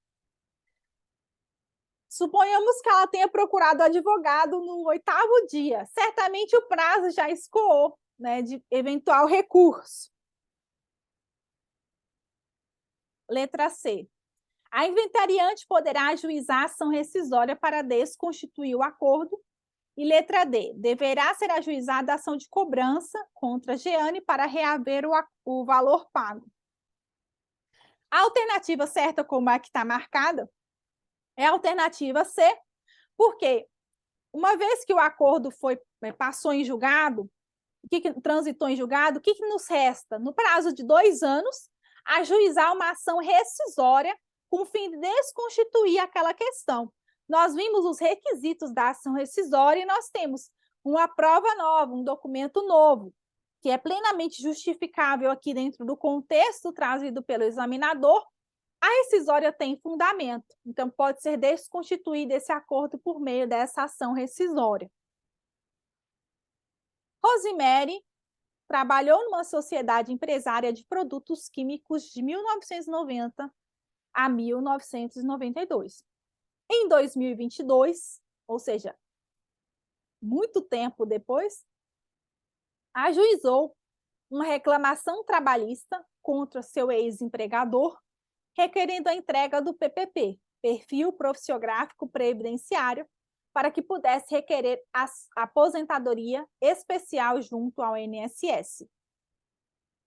A: suponhamos que ela tenha procurado advogado no 8º dia. Certamente o prazo já escoou, né, de eventual recurso. Letra C. A inventariante poderá ajuizar ação rescisória para desconstituir o acordo. E letra D. Deverá ser ajuizada a ação de cobrança contra a Jeane para reaver o valor pago. A alternativa certa, como a que está marcada, é a alternativa C, porque uma vez que o acordo passou em julgado, transitou em julgado, o que nos resta? No prazo de 2 anos, ajuizar uma ação rescisória com o fim de desconstituir aquela questão. Nós vimos os requisitos da ação rescisória e nós temos uma prova nova, um documento novo, que é plenamente justificável aqui dentro do contexto trazido pelo examinador. A rescisória tem fundamento, então pode ser desconstituído esse acordo por meio dessa ação rescisória. Rosemary trabalhou numa sociedade empresária de produtos químicos de 1990 a 1992. Em 2022, ou seja, muito tempo depois, ajuizou uma reclamação trabalhista contra seu ex-empregador, requerendo a entrega do PPP, Perfil Profissiográfico Previdenciário, para que pudesse requerer a aposentadoria especial junto ao INSS.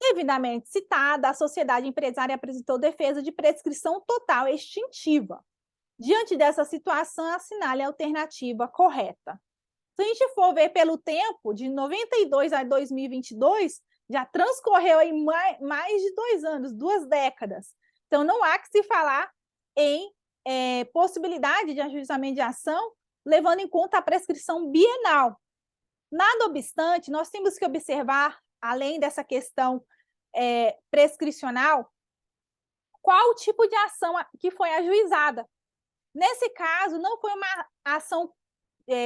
A: Devidamente citada, a sociedade empresária apresentou defesa de prescrição total extintiva. Diante dessa situação, assinale a alternativa correta. Se a gente for ver pelo tempo, de 92 a 2022, já transcorreu aí mais de 2 anos, 2 décadas. Então, não há que se falar em possibilidade de ajuizamento de ação, levando em conta a prescrição bienal. Nada obstante, nós temos que observar, além dessa questão prescricional, qual o tipo de ação que foi ajuizada. Nesse caso, não foi uma ação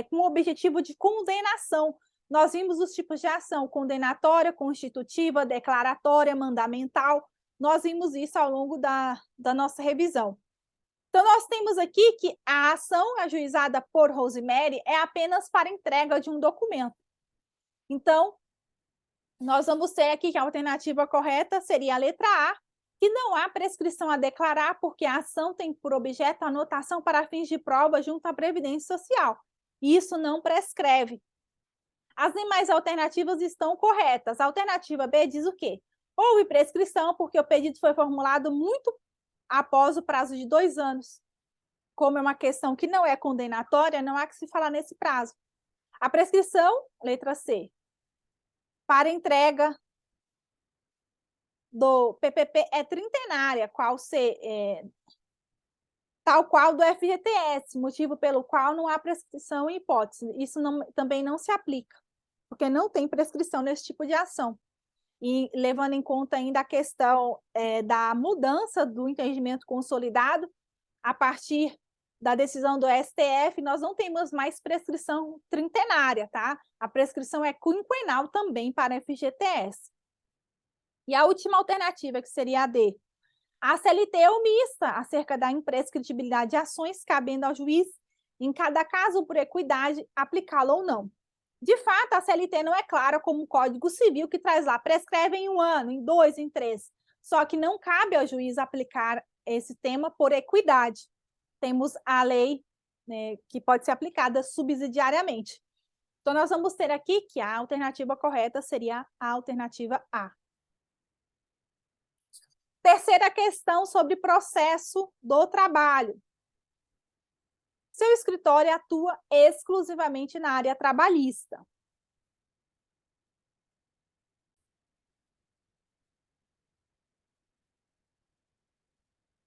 A: com o objetivo de condenação. Nós vimos os tipos de ação: condenatória, constitutiva, declaratória, mandamental. Nós vimos isso ao longo da nossa revisão. Então, nós temos aqui que a ação ajuizada por Rosemary é apenas para entrega de um documento. Então, nós vamos ter aqui que a alternativa correta seria a letra A, que não há prescrição a declarar, porque a ação tem por objeto a anotação para fins de prova junto à Previdência Social. E isso não prescreve. As demais alternativas estão corretas. A alternativa B diz o quê? Houve prescrição porque o pedido foi formulado muito após o prazo de 2 anos. como é uma questão que não é condenatória, não há que se falar nesse prazo. A prescrição, letra C, para entrega do PPP é trintenária, tal qual do FGTS, motivo pelo qual não há prescrição em hipótese. Isso também não se aplica, porque não tem prescrição nesse tipo de ação. E levando em conta ainda a questão da mudança do entendimento consolidado, a partir da decisão do STF, nós não temos mais prescrição trintenária, tá? A prescrição é quinquenal também para FGTS. E a última alternativa, que seria a D, a CLT é omissa acerca da imprescritibilidade de ações, cabendo ao juiz, em cada caso, por equidade, aplicá-la ou não. De fato, a CLT não é clara como o Código Civil, que traz lá, prescreve em 1 ano, em 2, em 3. Só que não cabe ao juiz aplicar esse tema por equidade. Temos a lei, né, que pode ser aplicada subsidiariamente. Então, nós vamos ter aqui que a alternativa correta seria a alternativa A. Terceira questão sobre processo do trabalho. Seu escritório atua exclusivamente na área trabalhista.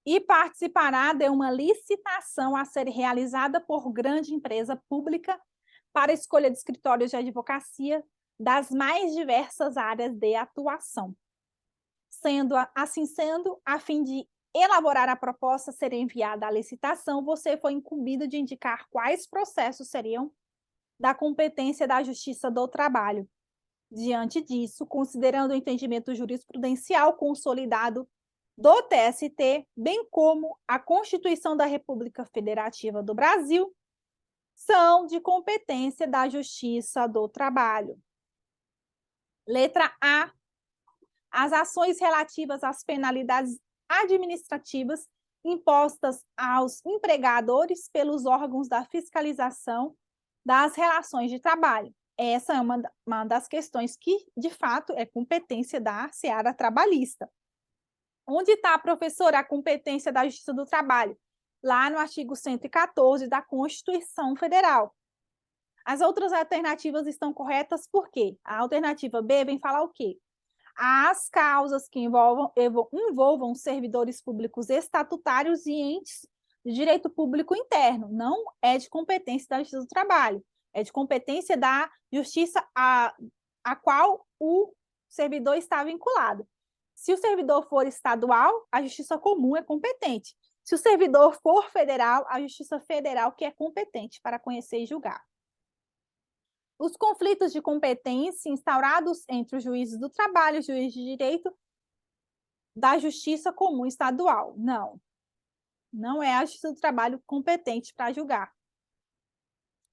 A: E participará de uma licitação a ser realizada por grande empresa pública para escolha de escritórios de advocacia das mais diversas áreas de atuação. Assim sendo, a fim de elaborar a proposta a ser enviada à licitação, você foi incumbido de indicar quais processos seriam da competência da Justiça do Trabalho. Diante disso, considerando o entendimento jurisprudencial consolidado do TST, bem como a Constituição da República Federativa do Brasil, são de competência da Justiça do Trabalho. Letra A. As ações relativas às penalidades administrativas impostas aos empregadores pelos órgãos da fiscalização das relações de trabalho. Essa é uma das questões que, de fato, é competência da seara trabalhista. Onde está, professora, a competência da Justiça do Trabalho? Lá no artigo 114 da Constituição Federal. As outras alternativas estão corretas por quê? A alternativa B vem falar o quê? As causas que envolvam servidores públicos estatutários e entes de direito público interno. Não é de competência da Justiça do Trabalho, é de competência da Justiça a qual o servidor está vinculado. Se o servidor for estadual, a Justiça Comum é competente. Se o servidor for federal, a Justiça Federal que é competente para conhecer e julgar. Os conflitos de competência instaurados entre os juízes do trabalho e os juízes de direito da Justiça Comum Estadual. Não é a Justiça do Trabalho competente para julgar.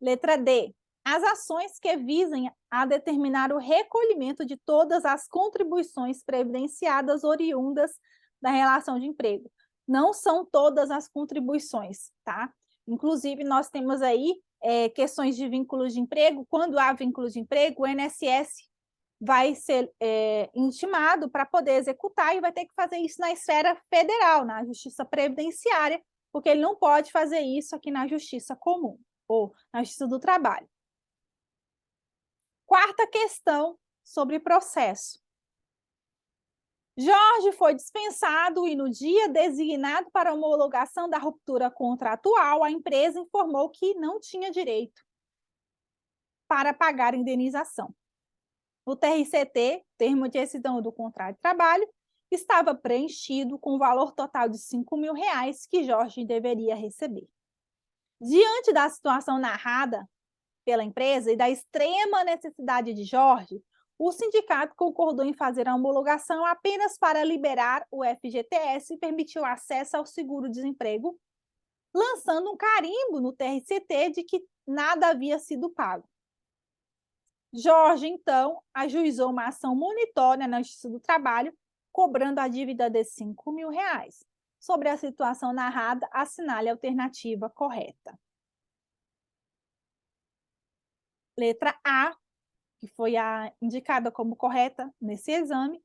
A: Letra D. As ações que visem a determinar o recolhimento de todas as contribuições previdenciadas oriundas da relação de emprego. Não são todas as contribuições, tá? Inclusive, nós temos aí questões de vínculos de emprego. Quando há vínculos de emprego, o INSS vai ser intimado para poder executar e vai ter que fazer isso na esfera federal, na Justiça Previdenciária, porque ele não pode fazer isso aqui na Justiça Comum ou na Justiça do Trabalho. Quarta questão sobre processo. Jorge foi dispensado e no dia designado para a homologação da ruptura contratual, a empresa informou que não tinha direito para pagar indenização. O TRCT, termo de rescisão do contrato de trabalho, estava preenchido com o valor total de R$ 5.000 que Jorge deveria receber. Diante da situação narrada pela empresa e da extrema necessidade de Jorge, o sindicato concordou em fazer a homologação apenas para liberar o FGTS e permitiu acesso ao seguro-desemprego, lançando um carimbo no TRCT de que nada havia sido pago. Jorge, então, ajuizou uma ação monitória na Justiça do Trabalho, cobrando a dívida de R$ 5.000. Sobre a situação narrada, assinale a alternativa correta. Letra A, que foi a indicada como correta nesse exame,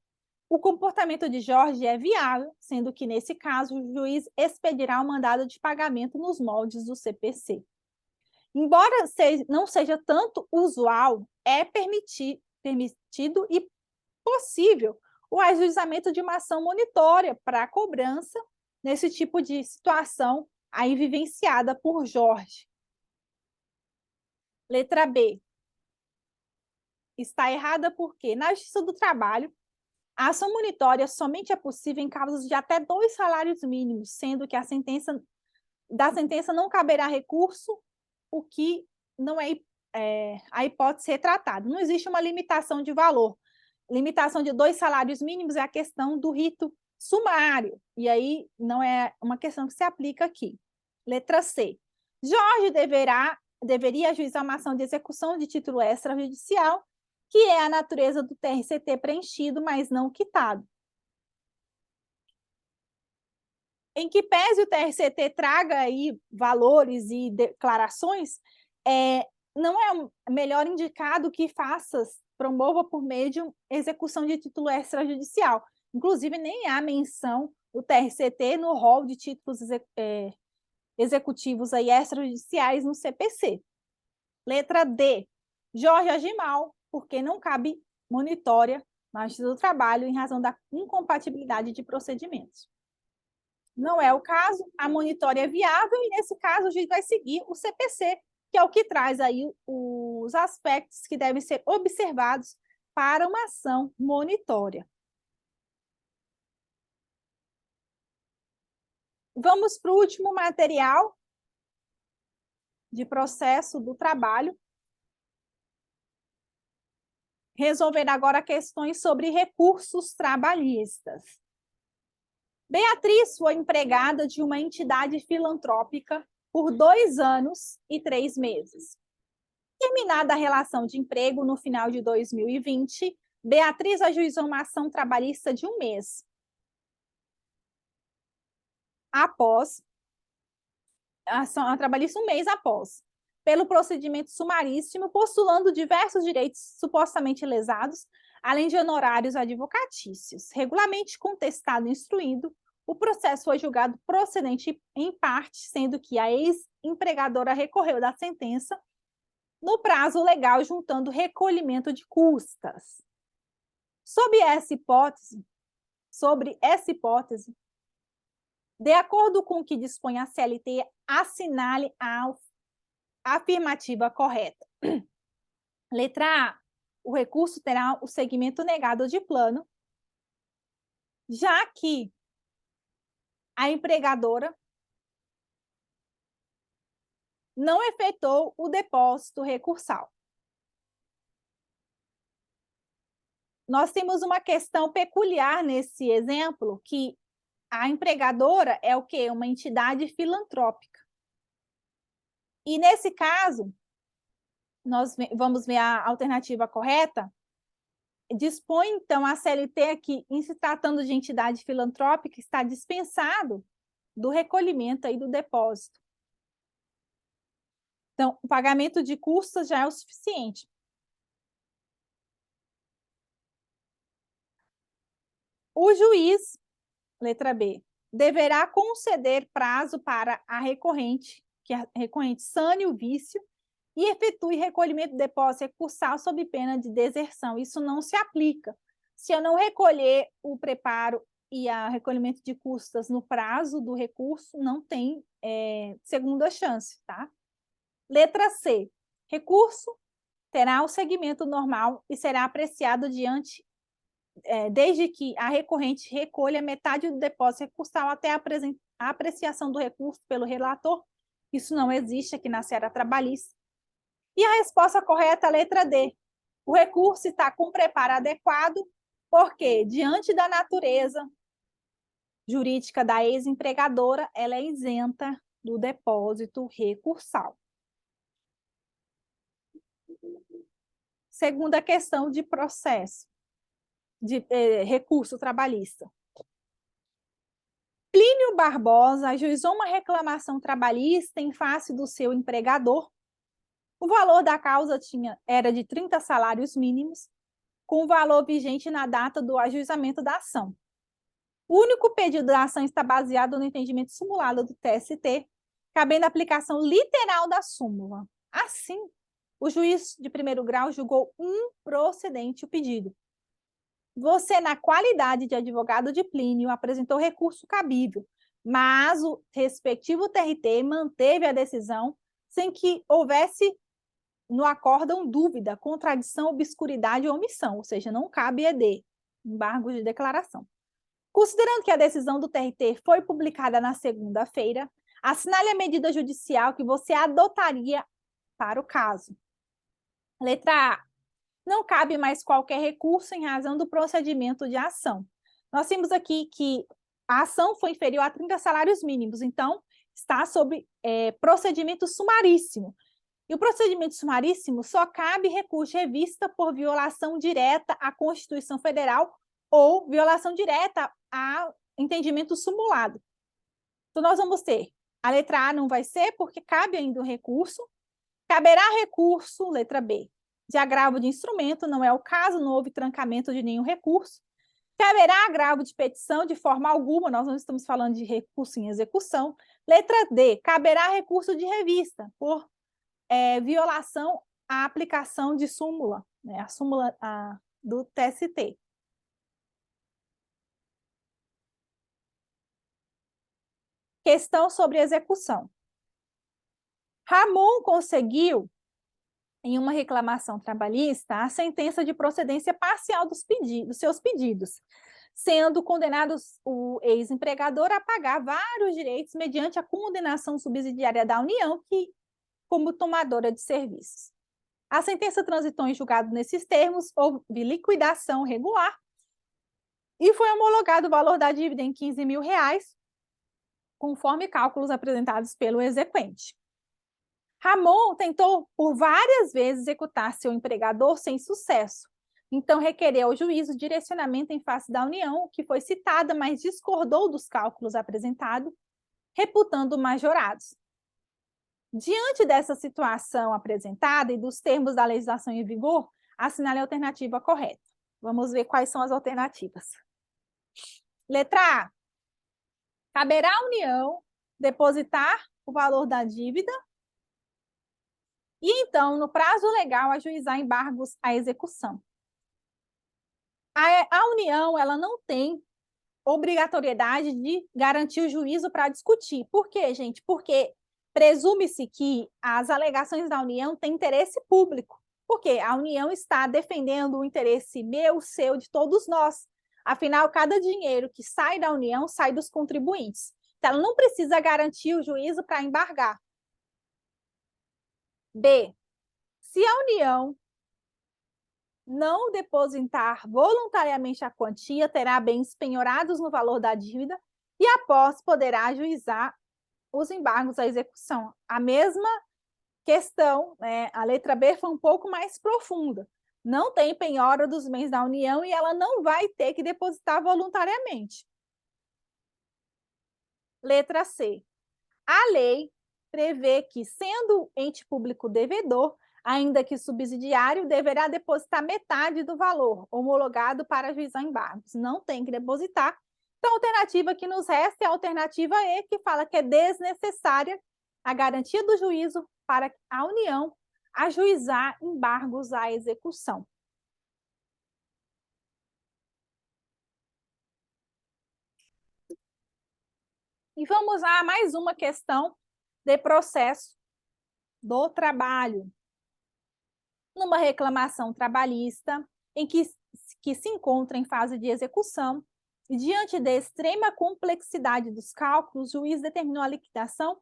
A: O comportamento de Jorge é viável, sendo que, nesse caso, o juiz expedirá o mandado de pagamento nos moldes do CPC. Embora não seja tanto usual, é permitido e possível o ajuizamento de uma ação monitória para a cobrança nesse tipo de situação aí vivenciada por Jorge. Letra B. Está errada porque, na Justiça do Trabalho, a ação monitória somente é possível em casos de até 2 salários mínimos, sendo que da sentença não caberá recurso, o que não é a hipótese retratada. Não existe uma limitação de valor. Limitação de 2 salários mínimos é a questão do rito sumário, e aí não é uma questão que se aplica aqui. Letra C. Jorge deveria ajuizar uma ação de execução de título extrajudicial, que é a natureza do TRCT preenchido, mas não quitado. Em que pese o TRCT traga aí valores e declarações, não é melhor indicado que promova por meio de execução de título extrajudicial. Inclusive, nem há menção do TRCT no rol de títulos executivos aí extrajudiciais no CPC. Letra D. Jorge age mal, porque não cabe monitória na Justiça do Trabalho em razão da incompatibilidade de procedimentos. Não é o caso, a monitória é viável e, nesse caso, a gente vai seguir o CPC, que é o que traz aí os aspectos que devem ser observados para uma ação monitória. Vamos para o último material de processo do trabalho. Resolver agora questões sobre recursos trabalhistas. Beatriz foi empregada de uma entidade filantrópica por 2 anos e 3 meses. Terminada a relação de emprego no final de 2020, Beatriz ajuizou uma ação trabalhista de 1 mês. Após, a ação trabalhista 1 mês após, pelo procedimento sumaríssimo, postulando diversos direitos supostamente lesados, além de honorários advocatícios. Regularmente contestado e instruído, o processo foi julgado procedente em parte, sendo que a ex-empregadora recorreu da sentença no prazo legal, juntando recolhimento de custas. Sobre essa hipótese, de acordo com o que dispõe a CLT, assinale a afirmativa correta. Letra A. O recurso terá o segmento negado de plano, já que a empregadora não efetuou o depósito recursal. Nós temos uma questão peculiar nesse exemplo, que a empregadora é o quê? Uma entidade filantrópica. E, nesse caso, nós vamos ver a alternativa correta. Dispõe, então, a CLT aqui, em se tratando de entidade filantrópica, está dispensado do recolhimento aí do depósito. Então, o pagamento de custas já é o suficiente. O juiz, letra B, deverá conceder prazo para a recorrente, que a recorrente sane o vício e efetue recolhimento do depósito recursal sob pena de deserção. Isso não se aplica. Se eu não recolher o preparo e o recolhimento de custas no prazo do recurso, não tem segunda chance, tá? Letra C. Recurso terá o segmento normal e será apreciado desde que a recorrente recolha metade do depósito recursal até a apreciação do recurso pelo relator. Isso não existe aqui na seara trabalhista. E a resposta correta é a letra D. O recurso está com preparo adequado, porque, diante da natureza jurídica da ex-empregadora, ela é isenta do depósito recursal. Segunda questão de processo, de recurso trabalhista. Plínio Barbosa ajuizou uma reclamação trabalhista em face do seu empregador. O valor da causa era de 30 salários mínimos com o valor vigente na data do ajuizamento da ação. O único pedido da ação está baseado no entendimento simulado do TST, cabendo a aplicação literal da súmula. Assim, o juiz de primeiro grau julgou improcedente o pedido. Você, na qualidade de advogado de Plínio, apresentou recurso cabível, mas o respectivo TRT manteve a decisão sem que houvesse no acórdão dúvida, contradição, obscuridade ou omissão, ou seja, não cabe ED, embargo de declaração. Considerando que a decisão do TRT foi publicada na segunda-feira, assinale a medida judicial que você adotaria para o caso. Letra A. Não cabe mais qualquer recurso em razão do procedimento de ação. Nós temos aqui que a ação foi inferior a 30 salários mínimos, então está sob procedimento sumaríssimo. E o procedimento sumaríssimo só cabe recurso de revista por violação direta à Constituição Federal ou violação direta a entendimento simulado. Então, nós vamos ter, a letra A não vai ser, porque cabe ainda o recurso. Caberá recurso, letra B, de agravo de instrumento, não é o caso, não houve trancamento de nenhum recurso. Caberá agravo de petição de forma alguma, nós não estamos falando de recurso em execução. Letra D, caberá recurso de revista, por violação à aplicação de súmula, né, a súmula do TST. Questão sobre execução. Ramon conseguiu, em uma reclamação trabalhista, a sentença de procedência parcial dos seus pedidos, sendo condenado o ex-empregador a pagar vários direitos mediante a condenação subsidiária da União, como tomadora de serviços. A sentença transitou em julgado nesses termos, houve liquidação regular e foi homologado o valor da dívida em R$ 15.000, conforme cálculos apresentados pelo exequente. Ramon tentou por várias vezes executar seu empregador sem sucesso, então requereu ao juízo direcionamento em face da União, que foi citada, mas discordou dos cálculos apresentados, reputando majorados. Diante dessa situação apresentada e dos termos da legislação em vigor, assinale a alternativa correta. Vamos ver quais são as alternativas. Letra A. Caberá à União depositar o valor da dívida e, então, no prazo legal, ajuizar embargos à execução. A União, ela não tem obrigatoriedade de garantir o juízo para discutir. Por quê, gente? Porque presume-se que as alegações da União têm interesse público, porque a União está defendendo o interesse meu, seu, de todos nós. Afinal, cada dinheiro que sai da União sai dos contribuintes. Então, ela não precisa garantir o juízo para embargar. B. Se a União não depositar voluntariamente a quantia, terá bens penhorados no valor da dívida e, após, poderá ajuizar os embargos à execução. A mesma questão, né? A letra B foi um pouco mais profunda. Não tem penhora dos bens da União e ela não vai ter que depositar voluntariamente. Letra C. A lei prevê que, sendo ente público devedor, ainda que subsidiário, deverá depositar metade do valor homologado para ajuizar embargos. Não tem que depositar. Então, a alternativa que nos resta é a alternativa E, que fala que é desnecessária a garantia do juízo para a União ajuizar embargos à execução. E vamos a mais uma questão de processo do trabalho. Numa reclamação trabalhista em que se encontra em fase de execução, e diante da extrema complexidade dos cálculos, o juiz determinou a liquidação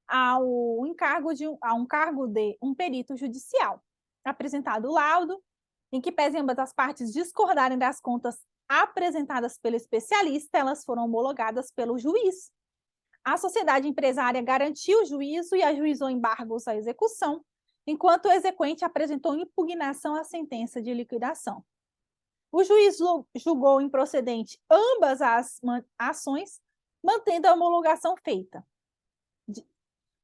A: a um cargo de um perito judicial. Apresentado o laudo, em que, pese ambas as partes discordarem das contas apresentadas pelo especialista, elas foram homologadas pelo juiz. A sociedade empresária garantiu o juízo e ajuizou embargos à execução, enquanto o exequente apresentou impugnação à sentença de liquidação. O juiz julgou improcedente ambas as ações, mantendo a homologação feita.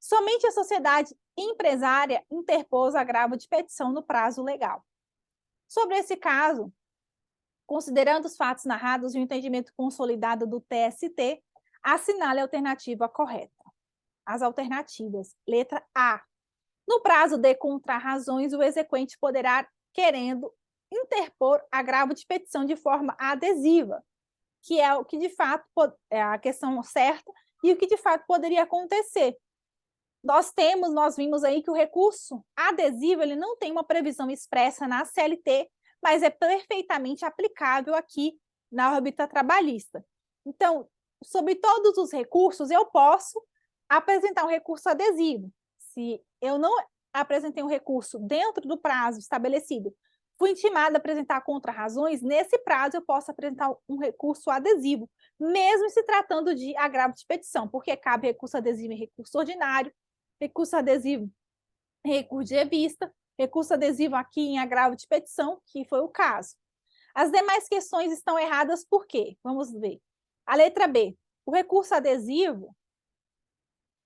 A: Somente a sociedade empresária interpôs agravo de petição no prazo legal. Sobre esse caso, Considerando os fatos narrados e o entendimento consolidado do TST, assinale a alternativa correta. As alternativas. Letra A. No prazo de contrarrazões, o exequente poderá, querendo, interpor agravo de petição de forma adesiva, que é o que de fato é a questão certa e o que de fato poderia acontecer. Nós vimos aí que o recurso adesivo ele não tem uma previsão expressa na CLT, mas é perfeitamente aplicável aqui na órbita trabalhista. Então, sobre todos os recursos, eu posso apresentar um recurso adesivo. Se eu não apresentei um recurso dentro do prazo estabelecido, fui intimada a apresentar contrarrazões, nesse prazo eu posso apresentar um recurso adesivo, mesmo se tratando de agravo de petição, porque cabe recurso adesivo em recurso ordinário, recurso adesivo em recurso de revista, recurso adesivo aqui em agravo de petição, que foi o caso. As demais questões estão erradas por quê? Vamos ver. A letra B. O recurso adesivo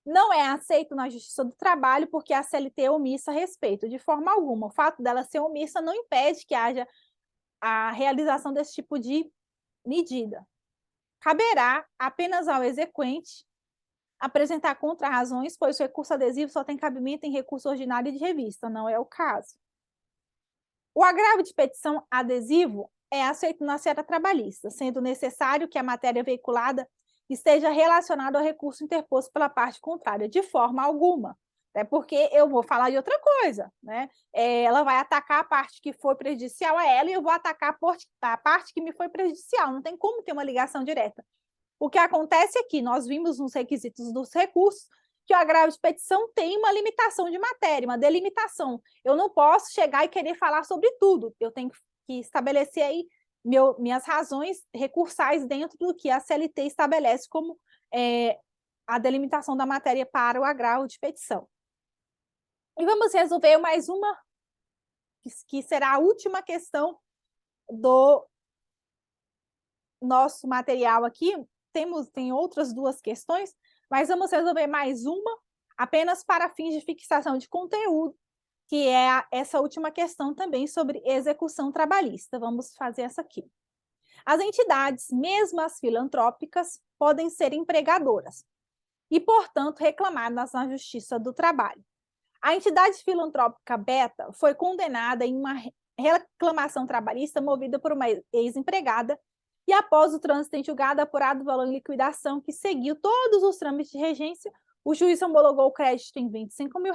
A: não é aceito na Justiça do Trabalho porque a CLT é omissa a respeito, de forma alguma. O fato dela ser omissa não impede que haja a realização desse tipo de medida. Caberá apenas ao exequente apresentar contrarrazões, pois o recurso adesivo só tem cabimento em recurso ordinário de revista, não é o caso. O agravo de petição adesivo é aceito na seara trabalhista, sendo necessário que a matéria veiculada esteja relacionada ao recurso interposto pela parte contrária, de forma alguma. Até porque eu vou falar de outra coisa, né? Ela vai atacar a parte que foi prejudicial a ela e eu vou atacar a parte que me foi prejudicial. Não tem como ter uma ligação direta. O que acontece é que nós vimos nos requisitos dos recursos que o agravo de petição tem uma limitação de matéria, uma delimitação. Eu não posso chegar e querer falar sobre tudo. Eu tenho que estabelecer aí minhas razões recursais dentro do que a CLT estabelece como a delimitação da matéria para o agravo de petição. E vamos resolver mais uma, que será a última questão do nosso material aqui. Tem outras duas questões, mas vamos resolver mais uma, apenas para fins de fixação de conteúdo, que é essa última questão também sobre execução trabalhista. Vamos fazer essa aqui. As entidades, mesmo as filantrópicas, podem ser empregadoras e, portanto, reclamadas na Justiça do Trabalho. A entidade filantrópica Beta foi condenada em uma reclamação trabalhista movida por uma ex-empregada e, após o trânsito em julgado, apurado o valor em liquidação que seguiu todos os trâmites de regência, o juiz homologou o crédito em R$25 mil.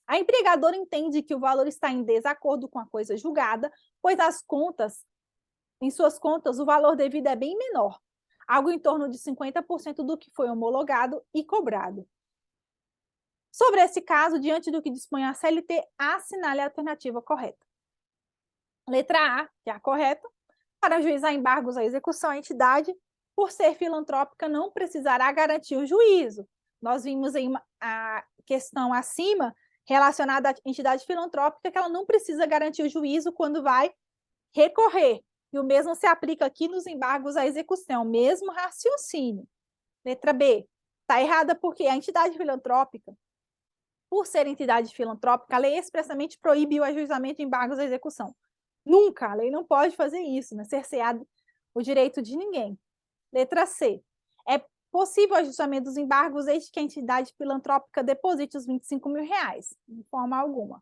A: A empregadora entende que o valor está em desacordo com a coisa julgada, pois em suas contas, o valor devido é bem menor, algo em torno de 50% do que foi homologado e cobrado. Sobre esse caso, diante do que dispõe a CLT, assinale a alternativa correta. Letra A, que é a correta. Para ajuizar embargos à execução, a entidade, por ser filantrópica, não precisará garantir o juízo. Nós vimos aí a questão acima relacionada à entidade filantrópica, que ela não precisa garantir o juízo quando vai recorrer. E o mesmo se aplica aqui nos embargos à execução, o mesmo raciocínio. Letra B, está errada porque a entidade filantrópica, por ser entidade filantrópica, a lei expressamente proíbe o ajuizamento de embargos à execução. Nunca, a lei não pode fazer isso, né? Cercear o direito de ninguém. Letra C, é possível o ajustamento dos embargos desde que a entidade filantrópica deposite os R$25 mil, de forma alguma.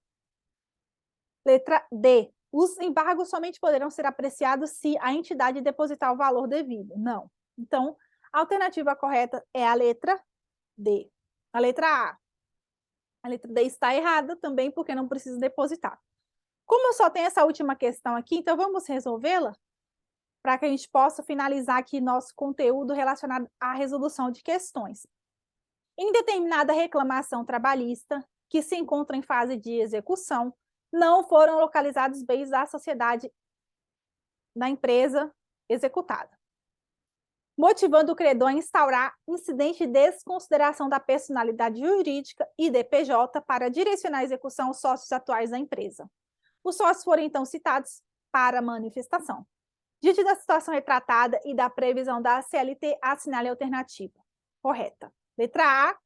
A: Letra D, os embargos somente poderão ser apreciados se a entidade depositar o valor devido. Não. Então, a alternativa correta é a letra D. A letra A. A letra D está errada também porque não precisa depositar. Como eu só tenho essa última questão aqui, então vamos resolvê-la para que a gente possa finalizar aqui nosso conteúdo relacionado à resolução de questões. Em determinada reclamação trabalhista, que se encontra em fase de execução, não foram localizados bens da sociedade da empresa executada, motivando o credor a instaurar incidente de desconsideração da personalidade jurídica e DPJ para direcionar a execução aos sócios atuais da empresa. Os sócios foram, então, citados para manifestação. Diante da situação retratada e da previsão da CLT, assinale a alternativa correta. Letra A,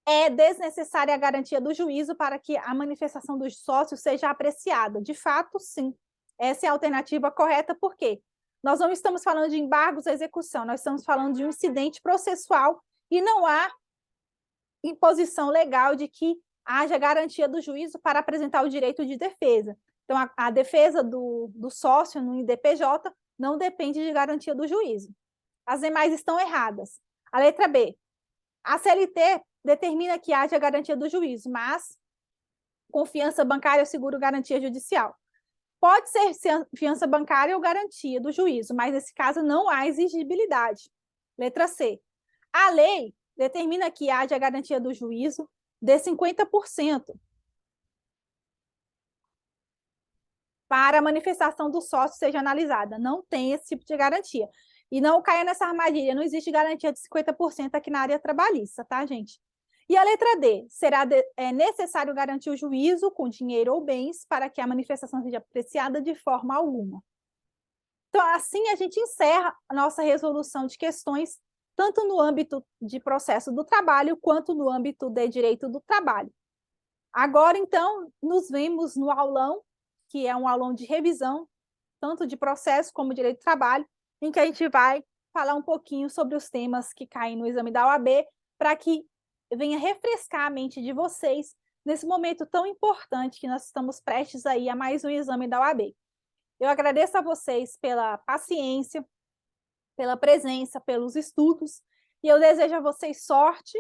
A: é desnecessária a garantia do juízo para que a manifestação dos sócios seja apreciada. De fato, sim, Essa é a alternativa correta, por quê? Nós não estamos falando de embargos à execução, nós estamos falando de um incidente processual e não há imposição legal de que haja garantia do juízo para apresentar o direito de defesa. Então, a defesa do sócio no IDPJ não depende de garantia do juízo. As demais estão erradas. A letra B. A CLT determina que haja garantia do juízo, mas confiança bancária ou seguro garantia judicial. Pode ser fiança bancária ou garantia do juízo, mas nesse caso não há exigibilidade. Letra C. A lei determina que haja garantia do juízo de 50% para a manifestação do sócio seja analisada. Não tem esse tipo de garantia. E não caia nessa armadilha, não existe garantia de 50% aqui na área trabalhista, tá, gente? E a letra D, será necessário garantir o juízo com dinheiro ou bens para que a manifestação seja apreciada de forma alguma. Então, assim a gente encerra a nossa resolução de questões, tanto no âmbito de processo do trabalho, quanto no âmbito de direito do trabalho. Agora, então, nos vemos no aulão, que é um aulão de revisão, tanto de processo como direito do trabalho, em que a gente vai falar um pouquinho sobre os temas que caem no exame da OAB, para que venha refrescar a mente de vocês nesse momento tão importante que nós estamos prestes aí a mais um exame da OAB. Eu agradeço a vocês pela paciência, pela presença, pelos estudos, e eu desejo a vocês sorte.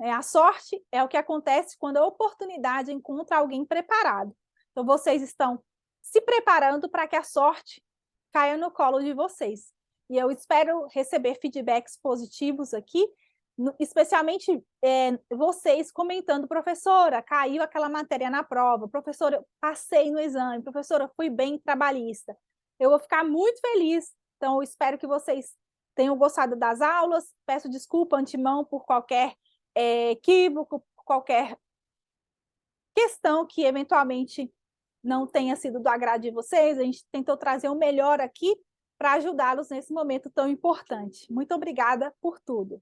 A: A sorte é o que acontece quando a oportunidade encontra alguém preparado. Então, vocês estão se preparando para que a sorte caia no colo de vocês. E eu espero receber feedbacks positivos aqui, especialmente vocês comentando, professora, caiu aquela matéria na prova, professora, eu passei no exame, professora, fui bem trabalhista. Eu vou ficar muito feliz. Então, eu espero que vocês tenham gostado das aulas. Peço desculpa antemão por qualquer equívoco, qualquer questão que eventualmente não tenha sido do agrado de vocês. A gente tentou trazer o melhor aqui para ajudá-los nesse momento tão importante. Muito obrigada por tudo.